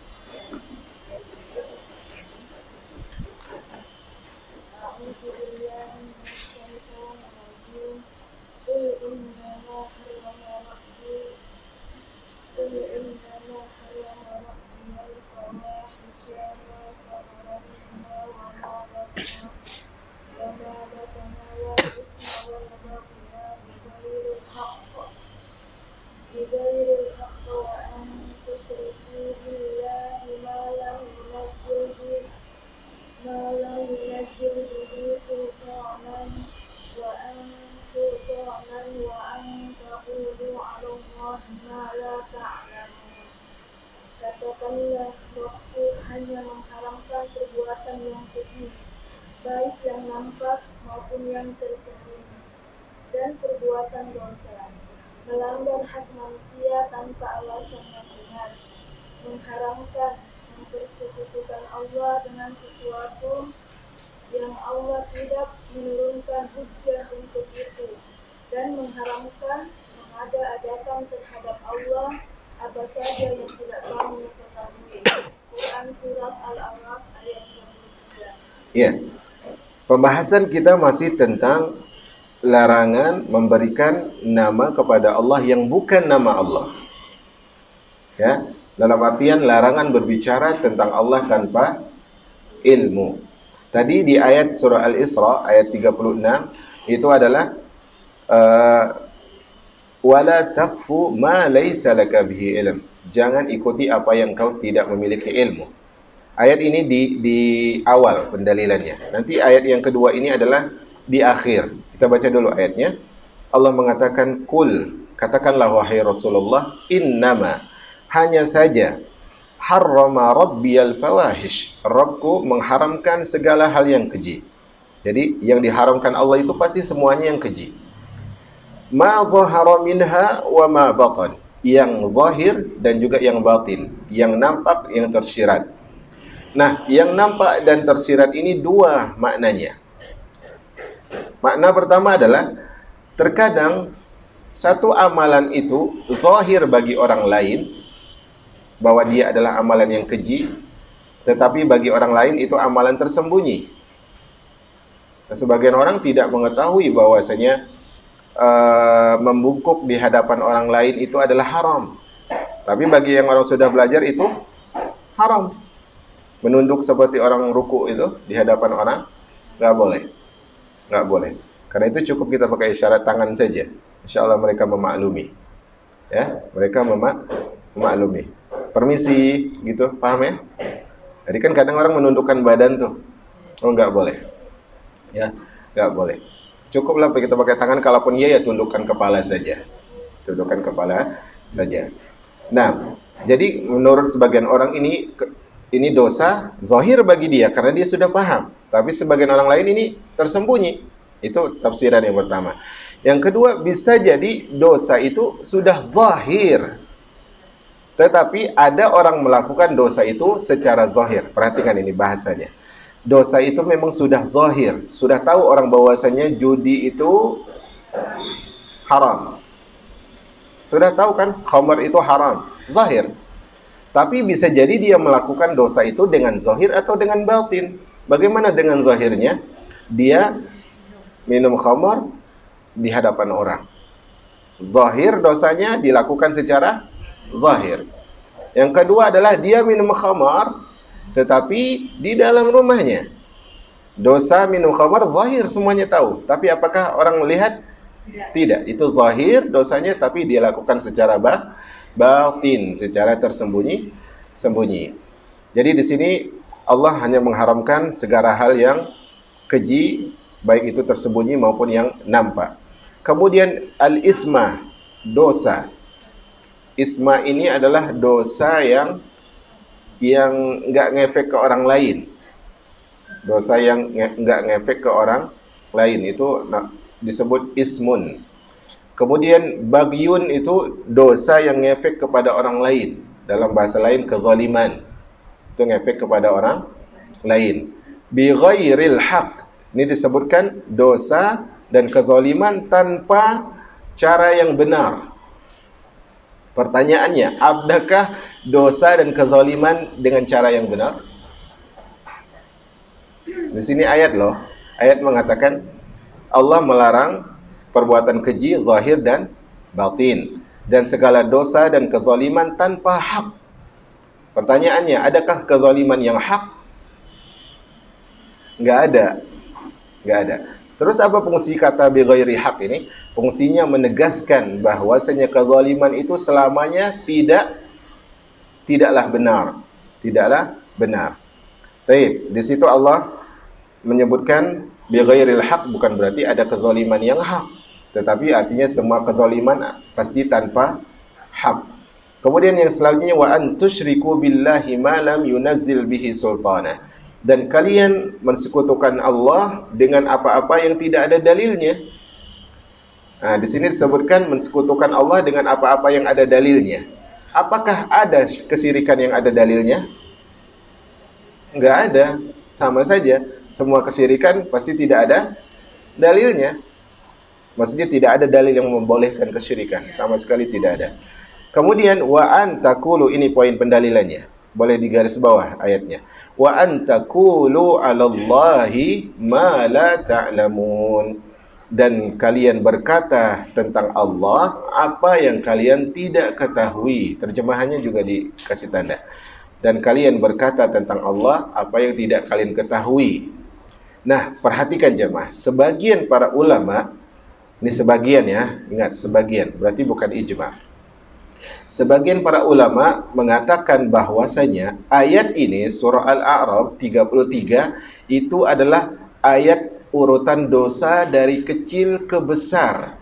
Katakanlah, waktu hanya mengharamkan perbuatan yang keji, baik yang nampak maupun yang tersembunyi, dan perbuatan dosa, melanggar hak manusia tanpa alasan yang benar, mengharamkan mempersekutukan Allah dengan sesuatu yang Allah tidak menurunkan hujjah untuk itu, dan mengharamkan mengada-adakan terhadap Allah apa saja yang tidak kamu ketahui. Quran Surat Al-A'raf ayat 23. Ya, pembahasan kita masih tentang larangan memberikan nama kepada Allah yang bukan nama Allah. Ya, dalam artian larangan berbicara tentang Allah tanpa ilmu. Tadi di ayat surah Al-Isra ayat 36 itu adalah wala taqfu ma laysa laka bihi ilm. Jangan ikuti apa yang kau tidak memiliki ilmu. Ayat ini di awal pendalilannya. Nanti ayat yang kedua ini adalah di akhir. Kita baca dulu ayatnya. Allah mengatakan, "Qul," katakanlah wahai Rasulullah, "Innama," hanya saja, "harrama rabbiyal fawahish." Rabbku mengharamkan segala hal yang keji. Jadi yang diharamkan Allah itu pasti semuanya yang keji. Ma zahara minha wa ma batan, yang zahir dan juga yang batin, yang nampak, yang tersirat. Nah, yang nampak dan tersirat ini 2 maknanya. Makna pertama adalah terkadang satu amalan itu zahir bagi orang lain bahwa dia adalah amalan yang keji, tetapi bagi orang lain itu amalan tersembunyi. Nah, sebagian orang tidak mengetahui bahwasanya membungkuk di hadapan orang lain itu adalah haram. Tapi bagi yang orang sudah belajar itu haram. Menunduk seperti orang ruku itu di hadapan orang nggak boleh. Nggak boleh. Karena itu cukup kita pakai isyarat tangan saja. Insya Allah mereka memaklumi. Ya, mereka memaklumi. Permisi, gitu, paham ya? Jadi kan kadang orang menundukkan badan tuh. Oh, nggak boleh. Ya, nggak boleh. Cukuplah kita pakai tangan, kalaupun iya ya tundukkan kepala saja. Tundukkan kepala saja. Nah, jadi menurut sebagian orang ini dosa zahir bagi dia karena dia sudah paham. Tapi sebagian orang lain ini tersembunyi. Itu tafsiran yang pertama. Yang kedua, bisa jadi dosa itu sudah zahir. Tetapi ada orang melakukan dosa itu secara zahir. Perhatikan ini bahasanya. Dosa itu memang sudah zahir. Sudah tahu orang bahwasanya judi itu haram. Sudah tahu kan khamar itu haram. Zahir. Tapi bisa jadi dia melakukan dosa itu dengan zahir atau dengan batin. Bagaimana dengan zahirnya? Dia minum khamar di hadapan orang. Zahir dosanya dilakukan secara zahir. Yang kedua adalah dia minum khamar tetapi di dalam rumahnya. Dosa minum khamar zahir, semuanya tahu. Tapi apakah orang melihat? Tidak. Itu zahir dosanya, tapi dia lakukan secara batin, secara tersembunyi. Jadi di sini Allah hanya mengharamkan segala hal yang keji, baik itu tersembunyi maupun yang nampak. Kemudian al-ismah, dosa. Isma ini adalah dosa yang enggak ngefek ke orang lain. Dosa yang enggak ngefek ke orang lain itu disebut ismun. Kemudian bagyun itu dosa yang ngefek kepada orang lain. Dalam bahasa lain kezaliman. Itu ngefek kepada orang lain. Bi ghairil haq. Ini disebutkan dosa dan kezaliman tanpa cara yang benar. Pertanyaannya, adakah dosa dan kezaliman dengan cara yang benar? Di sini ayat loh. Ayat mengatakan Allah melarang perbuatan keji zahir dan batin dan segala dosa dan kezaliman tanpa hak. Pertanyaannya, adakah kezaliman yang hak? Enggak ada. Enggak ada. Terus apa fungsi kata bi ghairi haq ini? Fungsinya menegaskan bahwasanya kezaliman itu selamanya tidaklah benar. Tidaklah benar. Baik, di situ Allah menyebutkan bi ghairil haq bukan berarti ada kezaliman yang hak, tetapi artinya semua kezaliman pasti tanpa hak. Kemudian yang selanjutnya wa an tusyriku billahi ma lam yunazzil bihi sultana. Dan kalian mensekutukan Allah dengan apa-apa yang tidak ada dalilnya. Nah, di sini disebutkan mensekutukan Allah dengan apa-apa yang ada dalilnya. Apakah ada kesyirikan yang ada dalilnya? Enggak ada. Sama saja. Semua kesyirikan pasti tidak ada dalilnya. Maksudnya tidak ada dalil yang membolehkan kesyirikan. Sama sekali tidak ada. Kemudian wa an taqulu, ini poin pendalilannya. Boleh digaris bawah ayatnya. Wa an taqulu 'alallahi ma la ta'lamun. Dan kalian berkata tentang Allah apa yang kalian tidak ketahui. Terjemahannya juga dikasih tanda. Dan kalian berkata tentang Allah apa yang tidak kalian ketahui. Nah, perhatikan jemaah, sebagian para ulama, ini sebagian ya, ingat sebagian, berarti bukan ijma'. Sebagian para ulama mengatakan bahwasanya ayat ini surah Al-A'raf 33 itu adalah ayat urutan dosa dari kecil ke besar.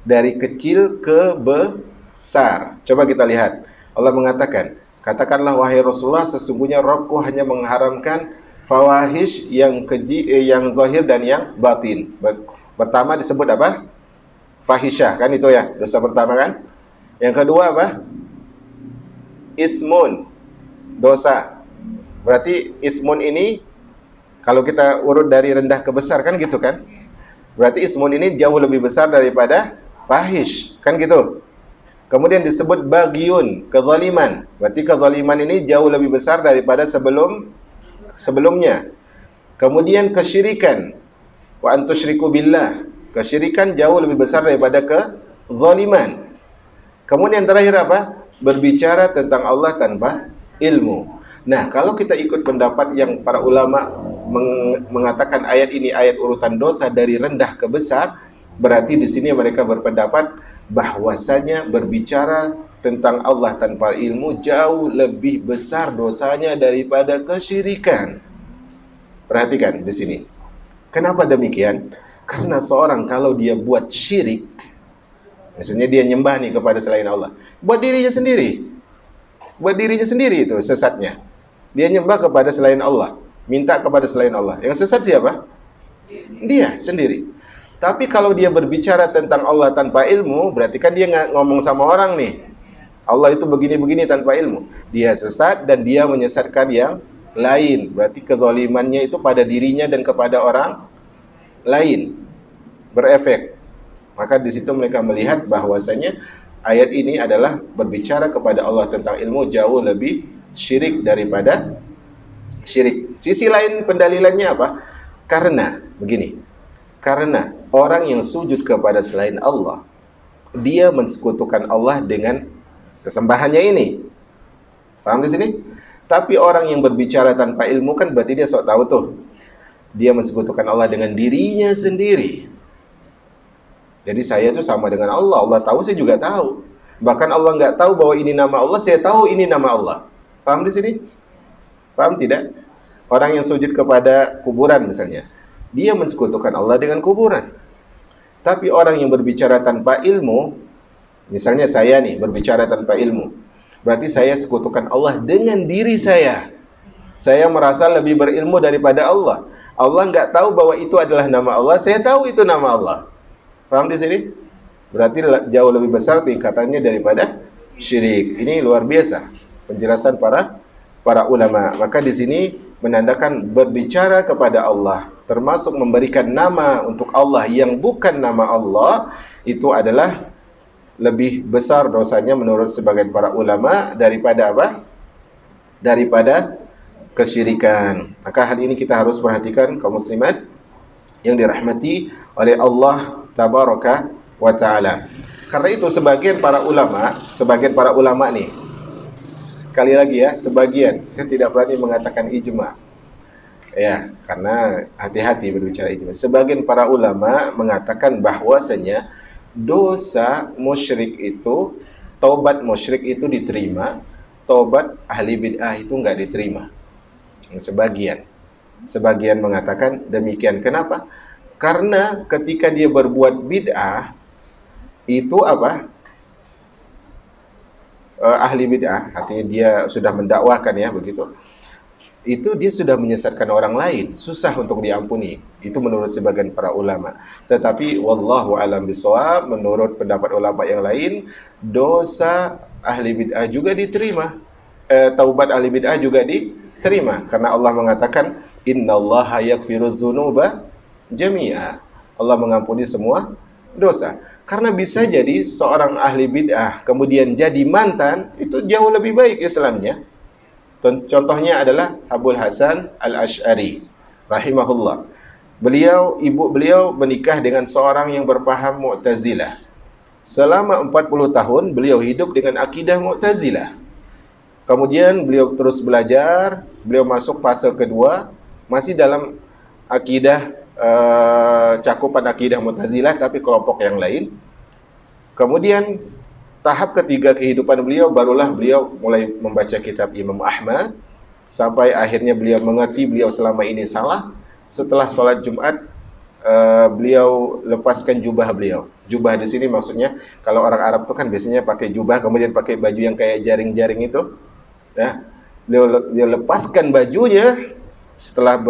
Dari kecil ke besar. Coba kita lihat. Allah mengatakan, katakanlah wahai Rasulullah, sesungguhnya Rabbku hanya mengharamkan fawahish yang keji, yang zahir dan yang batin. Pertama disebut apa? Fahisyah, kan itu ya, dosa pertama kan? Yang kedua apa? Ismun, dosa. Berarti ismun ini kalau kita urut dari rendah ke besar kan gitu kan? Berarti ismun ini jauh lebih besar daripada fahish, kan gitu? Kemudian disebut bagyun, kezaliman. Berarti kezaliman ini jauh lebih besar daripada sebelumnya. Kemudian kesyirikan. Wa antusyriku billah. Kesyirikan jauh lebih besar daripada kezaliman. Kemudian terakhir apa? Berbicara tentang Allah tanpa ilmu. Nah, kalau kita ikut pendapat yang para ulama mengatakan ayat ini ayat urutan dosa dari rendah ke besar, berarti di sini mereka berpendapat bahwasanya berbicara tentang Allah tanpa ilmu jauh lebih besar dosanya daripada kesyirikan. Perhatikan di sini. Kenapa demikian? Karena seorang kalau dia buat syirik, misalnya dia nyembah nih kepada selain Allah, buat dirinya sendiri. Buat dirinya sendiri itu sesatnya. Dia nyembah kepada selain Allah, minta kepada selain Allah. Yang sesat siapa? Dia sendiri. Tapi kalau dia berbicara tentang Allah tanpa ilmu, berarti kan dia ngomong sama orang nih, Allah itu begini-begini tanpa ilmu. Dia sesat dan dia menyesatkan yang lain. Berarti kezalimannya itu pada dirinya dan kepada orang lain berefek. Maka di situ mereka melihat bahwasanya ayat ini adalah berbicara kepada Allah tentang ilmu jauh lebih syirik daripada syirik. Sisi lain pendalilannya apa? Karena begini. Karena orang yang sujud kepada selain Allah, dia mensekutukan Allah dengan sesembahannya ini. Paham di sini? Tapi orang yang berbicara tanpa ilmu kan berarti dia sok tahu tuh. Dia mensekutukan Allah dengan dirinya sendiri. Jadi saya itu sama dengan Allah. Allah tahu, saya juga tahu. Bahkan Allah nggak tahu bahwa ini nama Allah, saya tahu ini nama Allah. Paham di sini? Paham tidak? Orang yang sujud kepada kuburan misalnya, dia mensekutukan Allah dengan kuburan. Tapi orang yang berbicara tanpa ilmu, misalnya saya nih berbicara tanpa ilmu, berarti saya sekutukan Allah dengan diri saya. Saya merasa lebih berilmu daripada Allah. Allah nggak tahu bahwa itu adalah nama Allah, saya tahu itu nama Allah. Paham di sini? Berarti jauh lebih besar tingkatannya daripada syirik. Ini luar biasa penjelasan para ulama. Maka di sini menandakan berbicara kepada Allah, termasuk memberikan nama untuk Allah yang bukan nama Allah, itu adalah lebih besar dosanya menurut sebagian para ulama daripada apa? Daripada kesyirikan. Maka hal ini kita harus perhatikan kaum muslimat yang dirahmati oleh Allah tabaraka wa ta'ala. Karena itu sebagian para ulama nih, sekali lagi ya, sebagian, saya tidak berani mengatakan ijma. Ya, karena hati-hati berbicara ijma. Sebagian para ulama mengatakan bahwasanya dosa musyrik itu, taubat musyrik itu diterima, taubat ahli bid'ah itu enggak diterima. Sebagian mengatakan demikian. Kenapa? Karena ketika dia berbuat bid'ah itu apa? Ahli bid'ah, artinya dia sudah mendakwahkan ya begitu. Itu dia sudah menyesatkan orang lain, susah untuk diampuni. Itu menurut sebagian para ulama. Tetapi wallahu alam bisawab, menurut pendapat ulama yang lain, dosa ahli bid'ah juga diterima. Taubat ahli bid'ah juga diterima karena Allah mengatakan innallaha yaghfiruz dzunuba jami'a. Allah mengampuni semua dosa. Karena bisa jadi seorang ahli bid'ah kemudian jadi mantan, itu jauh lebih baik Islamnya. Contohnya adalah Abul Hasan Al-Asy'ari rahimahullah. Ibu beliau menikah dengan seorang yang berpaham Mu'tazilah. Selama 40 tahun beliau hidup dengan akidah Mu'tazilah. Kemudian beliau terus belajar, beliau masuk fase kedua, masih dalam akidah cakupan akidah Mu'tazilah tapi kelompok yang lain. Kemudian tahap ketiga kehidupan beliau, barulah beliau mulai membaca kitab Imam Ahmad sampai akhirnya beliau mengerti beliau selama ini salah. Setelah sholat Jumat beliau lepaskan jubah beliau. Jubah di sini maksudnya kalau orang Arab itu kan biasanya pakai jubah kemudian pakai baju yang kayak jaring-jaring itu. Nah, beliau lepaskan bajunya. Setelah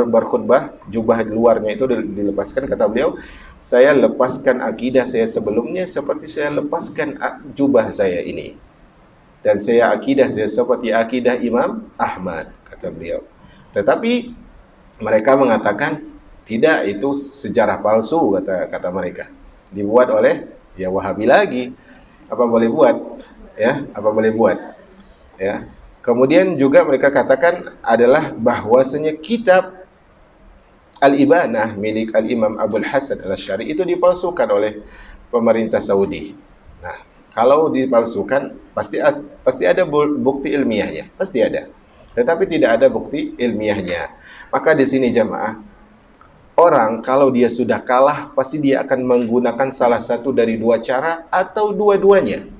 berkhutbah, jubah luarnya itu dilepaskan, kata beliau, saya lepaskan akidah saya sebelumnya seperti saya lepaskan jubah saya ini. Dan akidah saya seperti akidah Imam Ahmad, kata beliau. Tetapi mereka mengatakan tidak, itu sejarah palsu, kata mereka. Dibuat oleh Wahabi lagi. Apa boleh buat? Ya, apa boleh buat? Ya. Kemudian juga mereka katakan adalah bahwasanya kitab Al-Ibanah milik Al-Imam Abul Hasan Al-Asy'ari itu dipalsukan oleh pemerintah Saudi. Nah, kalau dipalsukan pasti ada bukti ilmiahnya, pasti ada. Tetapi tidak ada bukti ilmiahnya. Maka di sini jamaah, orang kalau dia sudah kalah pasti dia akan menggunakan salah satu dari dua cara atau dua-duanya.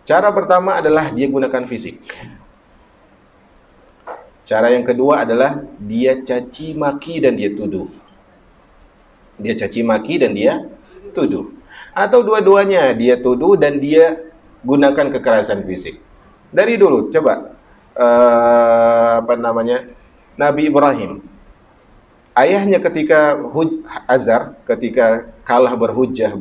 Cara pertama adalah dia gunakan fisik. Cara yang kedua adalah dia caci maki dan dia tuduh. Dia caci maki dan dia tuduh. Atau dua-duanya, dia tuduh dan dia gunakan kekerasan fisik. Dari dulu, coba Nabi Ibrahim. Ayahnya ketika Azar, ketika kalah berhujjah,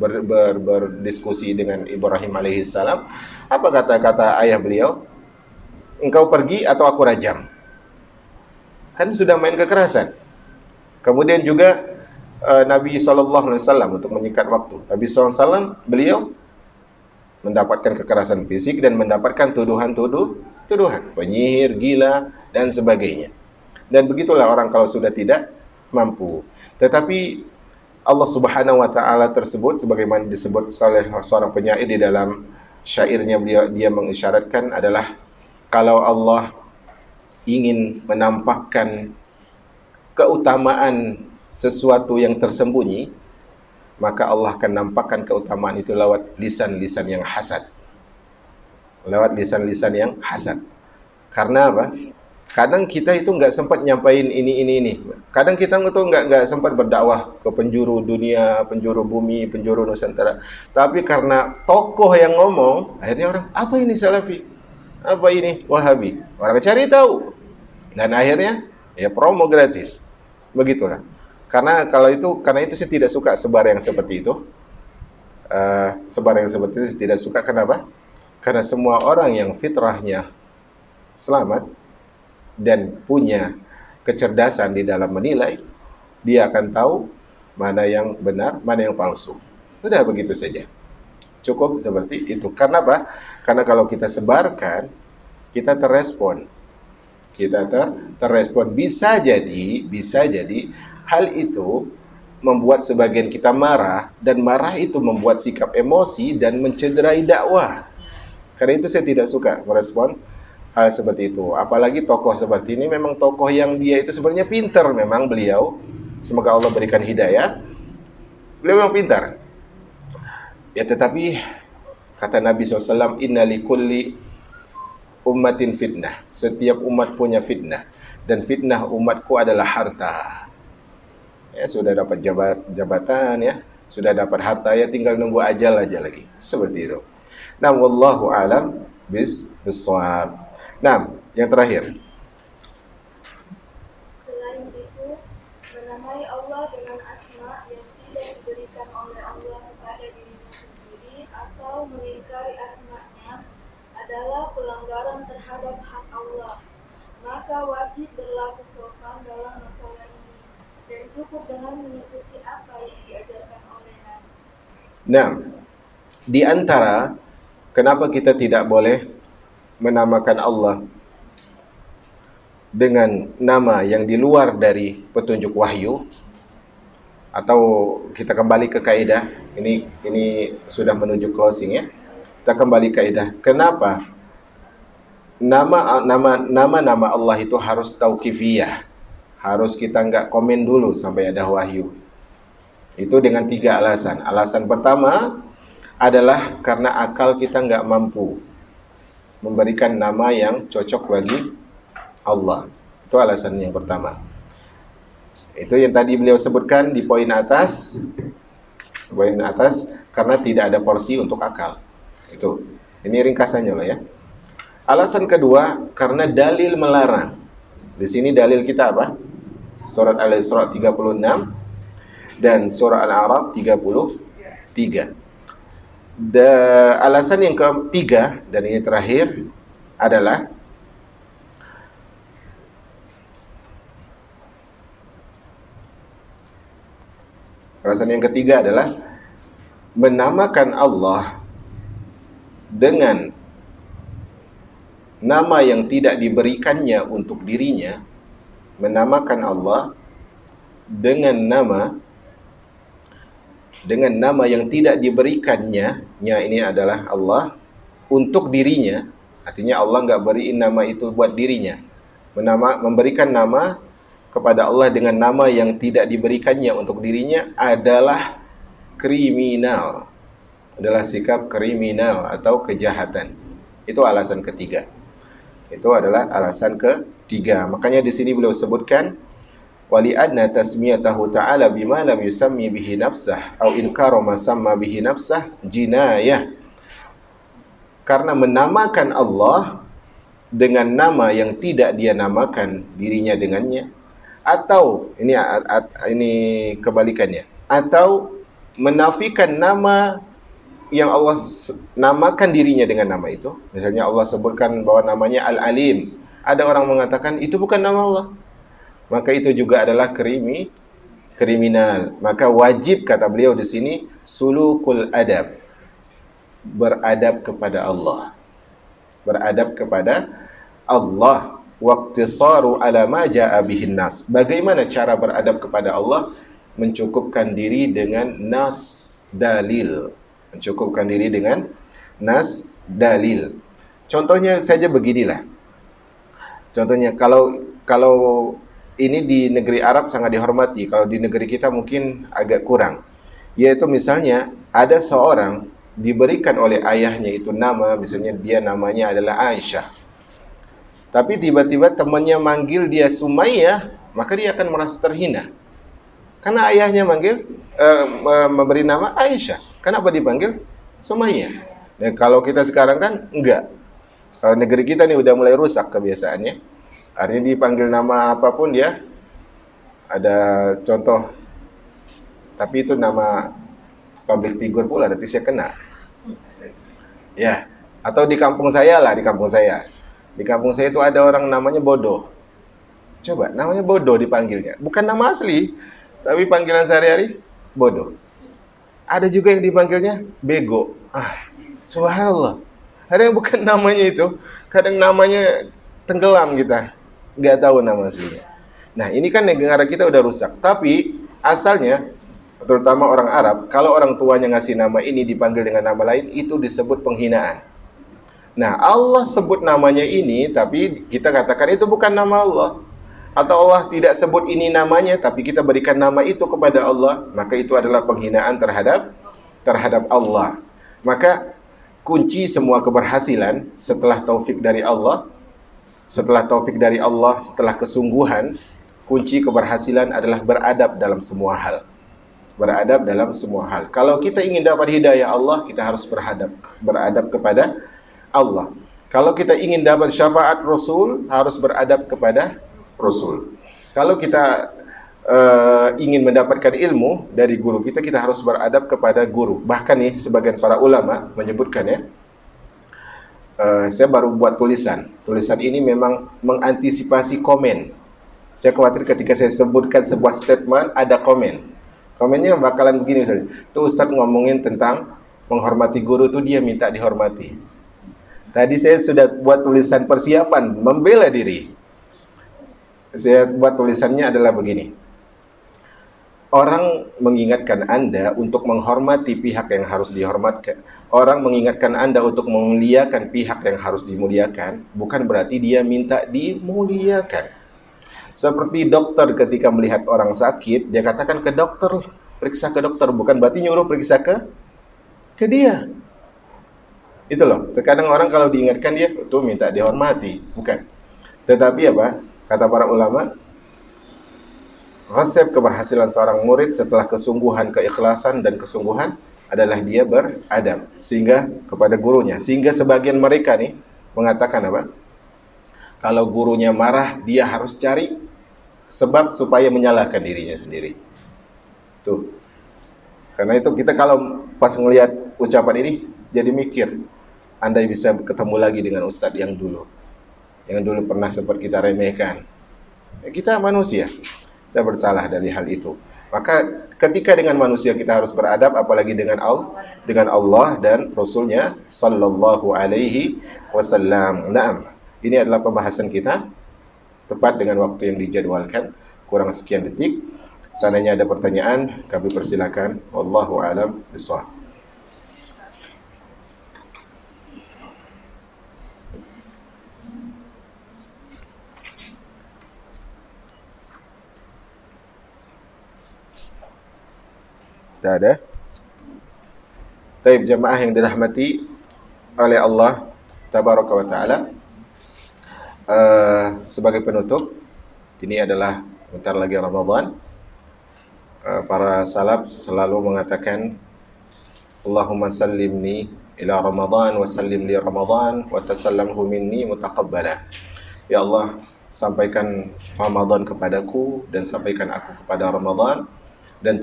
berdiskusi dengan Ibrahim alaihissalam, apa kata ayah beliau? Engkau pergi atau aku rajam. Kan sudah main kekerasan. Kemudian juga Nabi SAW untuk menyikat waktu. Nabi SAW beliau mendapatkan kekerasan fisik dan mendapatkan tuduhan, penyihir, gila, dan sebagainya. Dan begitulah orang kalau sudah tidak mampu. Tetapi Allah Subhanahu wa taala tersebut, sebagaimana disebut oleh seorang penyair di dalam syairnya, dia mengisyaratkan adalah kalau Allah ingin menampakkan keutamaan sesuatu yang tersembunyi, maka Allah akan nampakkan keutamaan itu lewat lisan-lisan yang hasad. Lewat lisan-lisan yang hasad. Karena apa? Kadang kita itu nggak sempat nyampain ini. Kadang kita itu nggak sempat berdakwah ke penjuru dunia, penjuru bumi, penjuru Nusantara. Tapi karena tokoh yang ngomong, akhirnya orang, apa ini Salafi? Apa ini Wahabi? Orang cari tahu. Dan akhirnya, ya promo gratis. Begitulah. Karena itu saya tidak suka sebar yang seperti itu. Sebar yang seperti itu saya tidak suka. Kenapa? Karena semua orang yang fitrahnya selamat dan punya kecerdasan di dalam menilai, dia akan tahu mana yang benar, mana yang palsu. Sudah begitu saja. Cukup seperti itu. Karena apa? Karena kalau kita sebarkan, kita terrespon. Terrespon. Bisa jadi hal itu membuat sebagian kita marah, dan marah itu membuat sikap emosi dan mencederai dakwah. Karena itu saya tidak suka merespon hal seperti itu. Apalagi tokoh seperti ini memang tokoh yang dia itu sebenarnya pintar, memang beliau. Semoga Allah berikan hidayah. Beliau memang pintar. Ya tetapi kata Nabi SAW, inna likulli ummatin fitnah. Setiap umat punya fitnah. Dan fitnah umatku adalah harta. Ya, sudah dapat jabatan ya, sudah dapat harta ya, tinggal nunggu ajal aja lagi. Seperti itu. Nah, wallahu alam bis-shawab. Nah, yang terakhir. Selain itu, menamai Allah dengan asma yang tidak diberikan oleh Allah kepada dirinya sendiri atau mengingkari asma-Nya adalah pelanggaran terhadap hak Allah. Maka wajib berlaku sopan dalam masalah ini dan cukup dengan mengikuti apa yang diajarkan oleh Nas. Nah, di antara kenapa kita tidak boleh menamakan Allah dengan nama yang di luar dari petunjuk wahyu, atau kita kembali ke kaidah ini sudah menuju closing ya. Kita kembali kaidah. Kenapa nama Allah itu harus tauqifiyah? Harus kita nggak komen dulu sampai ada wahyu. Itu dengan 3 alasan. Alasan pertama adalah karena akal kita nggak mampu memberikan nama yang cocok bagi Allah. Itu alasan yang pertama. Itu yang tadi beliau sebutkan di poin atas. Poin atas, karena tidak ada porsi untuk akal. Itu. Ini ringkasannya loh ya. Alasan kedua, karena dalil melarang. Di sini dalil kita apa? Surat Al-Isra 36 dan surah Al-A'raf 33. Alasan yang ketiga, dan ini terakhir, adalah menamakan Allah dengan nama yang tidak diberikannya untuk dirinya, menamakan Allah dengan nama yang tidak diberikannya, ini adalah Allah, untuk dirinya. Artinya Allah nggak beriin nama itu buat dirinya. Memberikan nama kepada Allah dengan nama yang tidak diberikannya untuk dirinya adalah kriminal. Adalah sikap kriminal atau kejahatan. Itu alasan ketiga. Itu adalah alasan 3. Makanya di sini beliau sebutkan wali adna tasmiyatahu ta'ala bima lam yusammi bihi nafsah au inkaru ma samma bihi nafsah jinayah. Karena menamakan Allah dengan nama yang tidak dia namakan dirinya dengannya, atau ini kebalikannya, atau menafikan nama yang Allah namakan dirinya dengan nama itu. Misalnya Allah sebutkan bahwa namanya Al-Alim, ada orang mengatakan itu bukan nama Allah, maka itu juga adalah kriminal. Maka wajib, kata beliau di sini, sulukul adab, beradab kepada Allah, beradab kepada Allah. Waqtisaru ala ma jaa bihin nas. Bagaimana cara beradab kepada Allah? Mencukupkan diri dengan nas dalil. Mencukupkan diri dengan nas dalil. Contohnya saja beginilah. Contohnya kalau ini di negeri Arab sangat dihormati, kalau di negeri kita mungkin agak kurang. Yaitu misalnya ada seorang diberikan oleh ayahnya itu nama, misalnya dia namanya adalah Aisyah. Tapi tiba-tiba temannya manggil dia Sumayyah, maka dia akan merasa terhina. Karena ayahnya memberi nama Aisyah. Kenapa dipanggil Sumayyah? Dan kalau kita sekarang kan enggak. Kalau negeri kita nih udah mulai rusak kebiasaannya. Artinya dipanggil nama apapun dia ada contoh. Tapi itu nama public figure pula, nanti saya kena. Ya, atau di kampung saya lah, di kampung saya. Di kampung saya itu ada orang namanya Bodoh. Coba, namanya Bodoh dipanggilnya. Bukan nama asli, tapi panggilan sehari-hari Bodoh. Ada juga yang dipanggilnya Bego. Subhanallah. Ada yang bukan namanya itu. Kadang namanya tenggelam kita. Nggak tahu nama aslinya. Nah, ini kan negara kita udah rusak. Tapi asalnya, terutama orang Arab, kalau orang tuanya ngasih nama ini dipanggil dengan nama lain, itu disebut penghinaan. Nah, Allah sebut namanya ini, tapi kita katakan itu bukan nama Allah. Atau Allah tidak sebut ini namanya, tapi kita berikan nama itu kepada Allah, maka itu adalah penghinaan terhadap Allah. Maka kunci semua keberhasilan setelah taufik dari Allah, setelah kesungguhan, kunci keberhasilan adalah beradab dalam semua hal. Beradab dalam semua hal. Kalau kita ingin dapat hidayah Allah, kita harus beradab kepada Allah. Kalau kita ingin dapat syafaat Rasul, harus beradab kepada Rasul. Kalau kita ingin mendapatkan ilmu dari guru kita, kita harus beradab kepada guru. Bahkan nih, sebagian para ulama menyebutkan ya, saya baru buat tulisan. Tulisan ini memang mengantisipasi komen. Saya khawatir ketika saya sebutkan sebuah statement, ada komen. Komennya bakalan begini misalnya, tuh Ustadz ngomongin tentang menghormati guru, tuh dia minta dihormati. Tadi saya sudah buat tulisan persiapan membela diri. Saya buat tulisannya adalah begini. Orang mengingatkan Anda untuk menghormati pihak yang harus dihormatkan. Orang mengingatkan Anda untuk memuliakan pihak yang harus dimuliakan, bukan berarti dia minta dimuliakan. Seperti dokter ketika melihat orang sakit, dia katakan ke dokter, periksa ke dokter, bukan berarti nyuruh periksa ke dia. Itu loh, terkadang orang kalau diingatkan dia, itu minta dihormati, bukan. Tetapi apa? Kata para ulama, resep keberhasilan seorang murid setelah kesungguhan, keikhlasan dan kesungguhan adalah dia beradab sehingga kepada gurunya. Sehingga sebagian mereka nih mengatakan apa? Kalau gurunya marah, dia harus cari sebab supaya menyalahkan dirinya sendiri. Tuh. Karena itu kita kalau pas ngelihat ucapan ini jadi mikir, andai bisa ketemu lagi dengan ustadz yang dulu pernah sempat kita remehkan. Kita manusia, kita bersalah dari hal itu. Maka ketika dengan manusia kita harus beradab, apalagi dengan Allah dan Rasulnya Sallallahu Alaihi Wasallam. Naam, ini adalah pembahasan kita tepat dengan waktu yang dijadwalkan, kurang sekian detik. Seandainya ada pertanyaan, kami persilakan. Wallahu a'lam bishawab. Tak ada. Taib jamaah yang dirahmati oleh Allah Tabaraka wa Ta'ala. Sebagai penutup, ini adalah bentar lagi Ramadan. Para salaf selalu mengatakan, Allahumma sallimni ila Ramadan wa sallim li Ramadan wa tasallamhu minni mutaqabbala. Ya Allah, sampaikan Ramadan kepadaku dan sampaikan aku kepada Ramadan, dan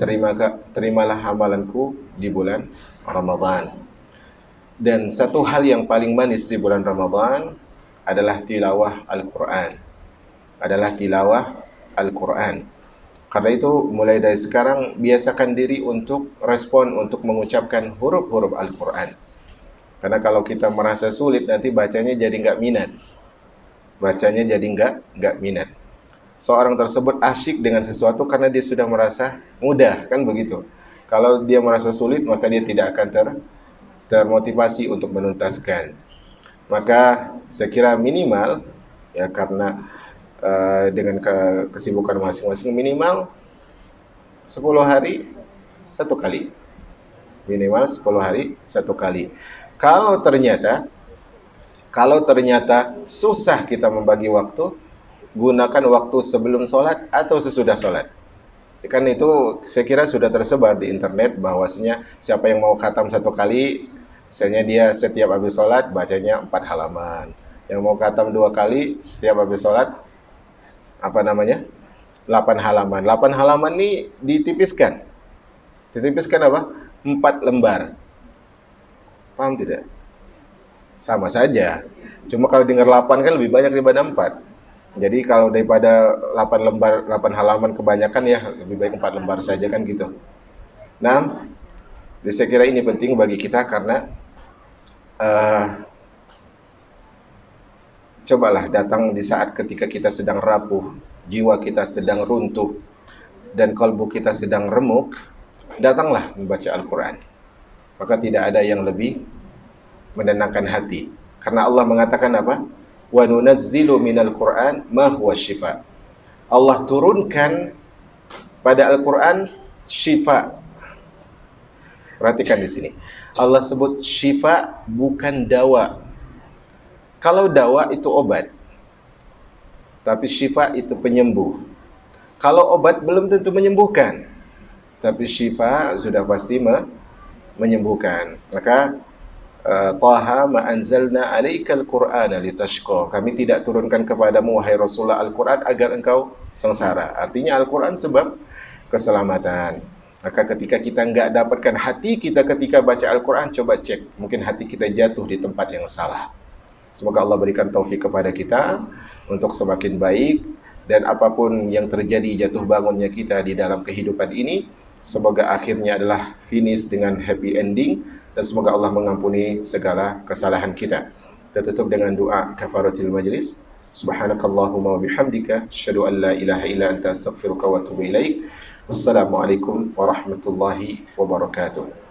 terimalah amalanku di bulan Ramadan. Dan satu hal yang paling manis di bulan Ramadan adalah tilawah Al-Quran. Karena itu mulai dari sekarang biasakan diri untuk respon, untuk mengucapkan huruf-huruf Al-Quran. Karena kalau kita merasa sulit, nanti bacanya jadi nggak minat. Seorang tersebut asyik dengan sesuatu karena dia sudah merasa mudah, kan begitu. Kalau dia merasa sulit, maka dia tidak akan termotivasi untuk menuntaskan. Maka saya kira minimal, ya, karena dengan kesibukan masing-masing, minimal 10 hari satu kali. Minimal 10 hari satu kali. Kalau ternyata susah kita membagi waktu, gunakan waktu sebelum sholat atau sesudah sholat. Kan itu saya kira sudah tersebar di internet bahwasanya siapa yang mau khatam satu kali, misalnya dia setiap habis sholat bacanya 4 halaman. Yang mau khatam 2 kali, setiap habis sholat 8 halaman. 8 halaman ini ditipiskan. Ditipiskan apa? 4 lembar. Paham tidak? Sama saja. Cuma kalau dengar 8 kan lebih banyak daripada 4. Jadi kalau daripada 8 lembar, 8 halaman kebanyakan, ya lebih baik 4 lembar saja, kan gitu. Nah, saya kira ini penting bagi kita karena cobalah datang di saat ketika kita sedang rapuh, jiwa kita sedang runtuh, dan kalbu kita sedang remuk, datanglah membaca Al-Quran. Maka tidak ada yang lebih menenangkan hati. Karena Allah mengatakan apa? Wa nunazzilu minal Qur'an ma huwa syifa. Allah turunkan pada Al-Quran syifa. Perhatikan di sini. Allah sebut syifa, bukan dawa. Kalau dawa itu obat, tapi syifa itu penyembuh. Kalau obat belum tentu menyembuhkan, tapi syifa sudah pasti menyembuhkan. Maka Taha ma anzalna alaikal Qur'ana litashqa. Kami tidak turunkan kepadamu wahai Rasulullah Al-Quran agar engkau sengsara. Artinya Al-Quran sebab keselamatan. Maka ketika kita enggak dapatkan hati kita ketika baca Al-Quran, coba cek, mungkin hati kita jatuh di tempat yang salah. Semoga Allah berikan taufik kepada kita untuk semakin baik, dan apapun yang terjadi jatuh bangunnya kita di dalam kehidupan ini, semoga akhirnya adalah finish dengan happy ending, dan semoga Allah mengampuni segala kesalahan kita. Kita tutup dengan doa kafaratul majlis. Subhanakallahumma wa bihamdika asyhadu an la ilaha illa anta astaghfiruka wa atubu ilaik. Wassalamualaikum warahmatullahi wabarakatuh.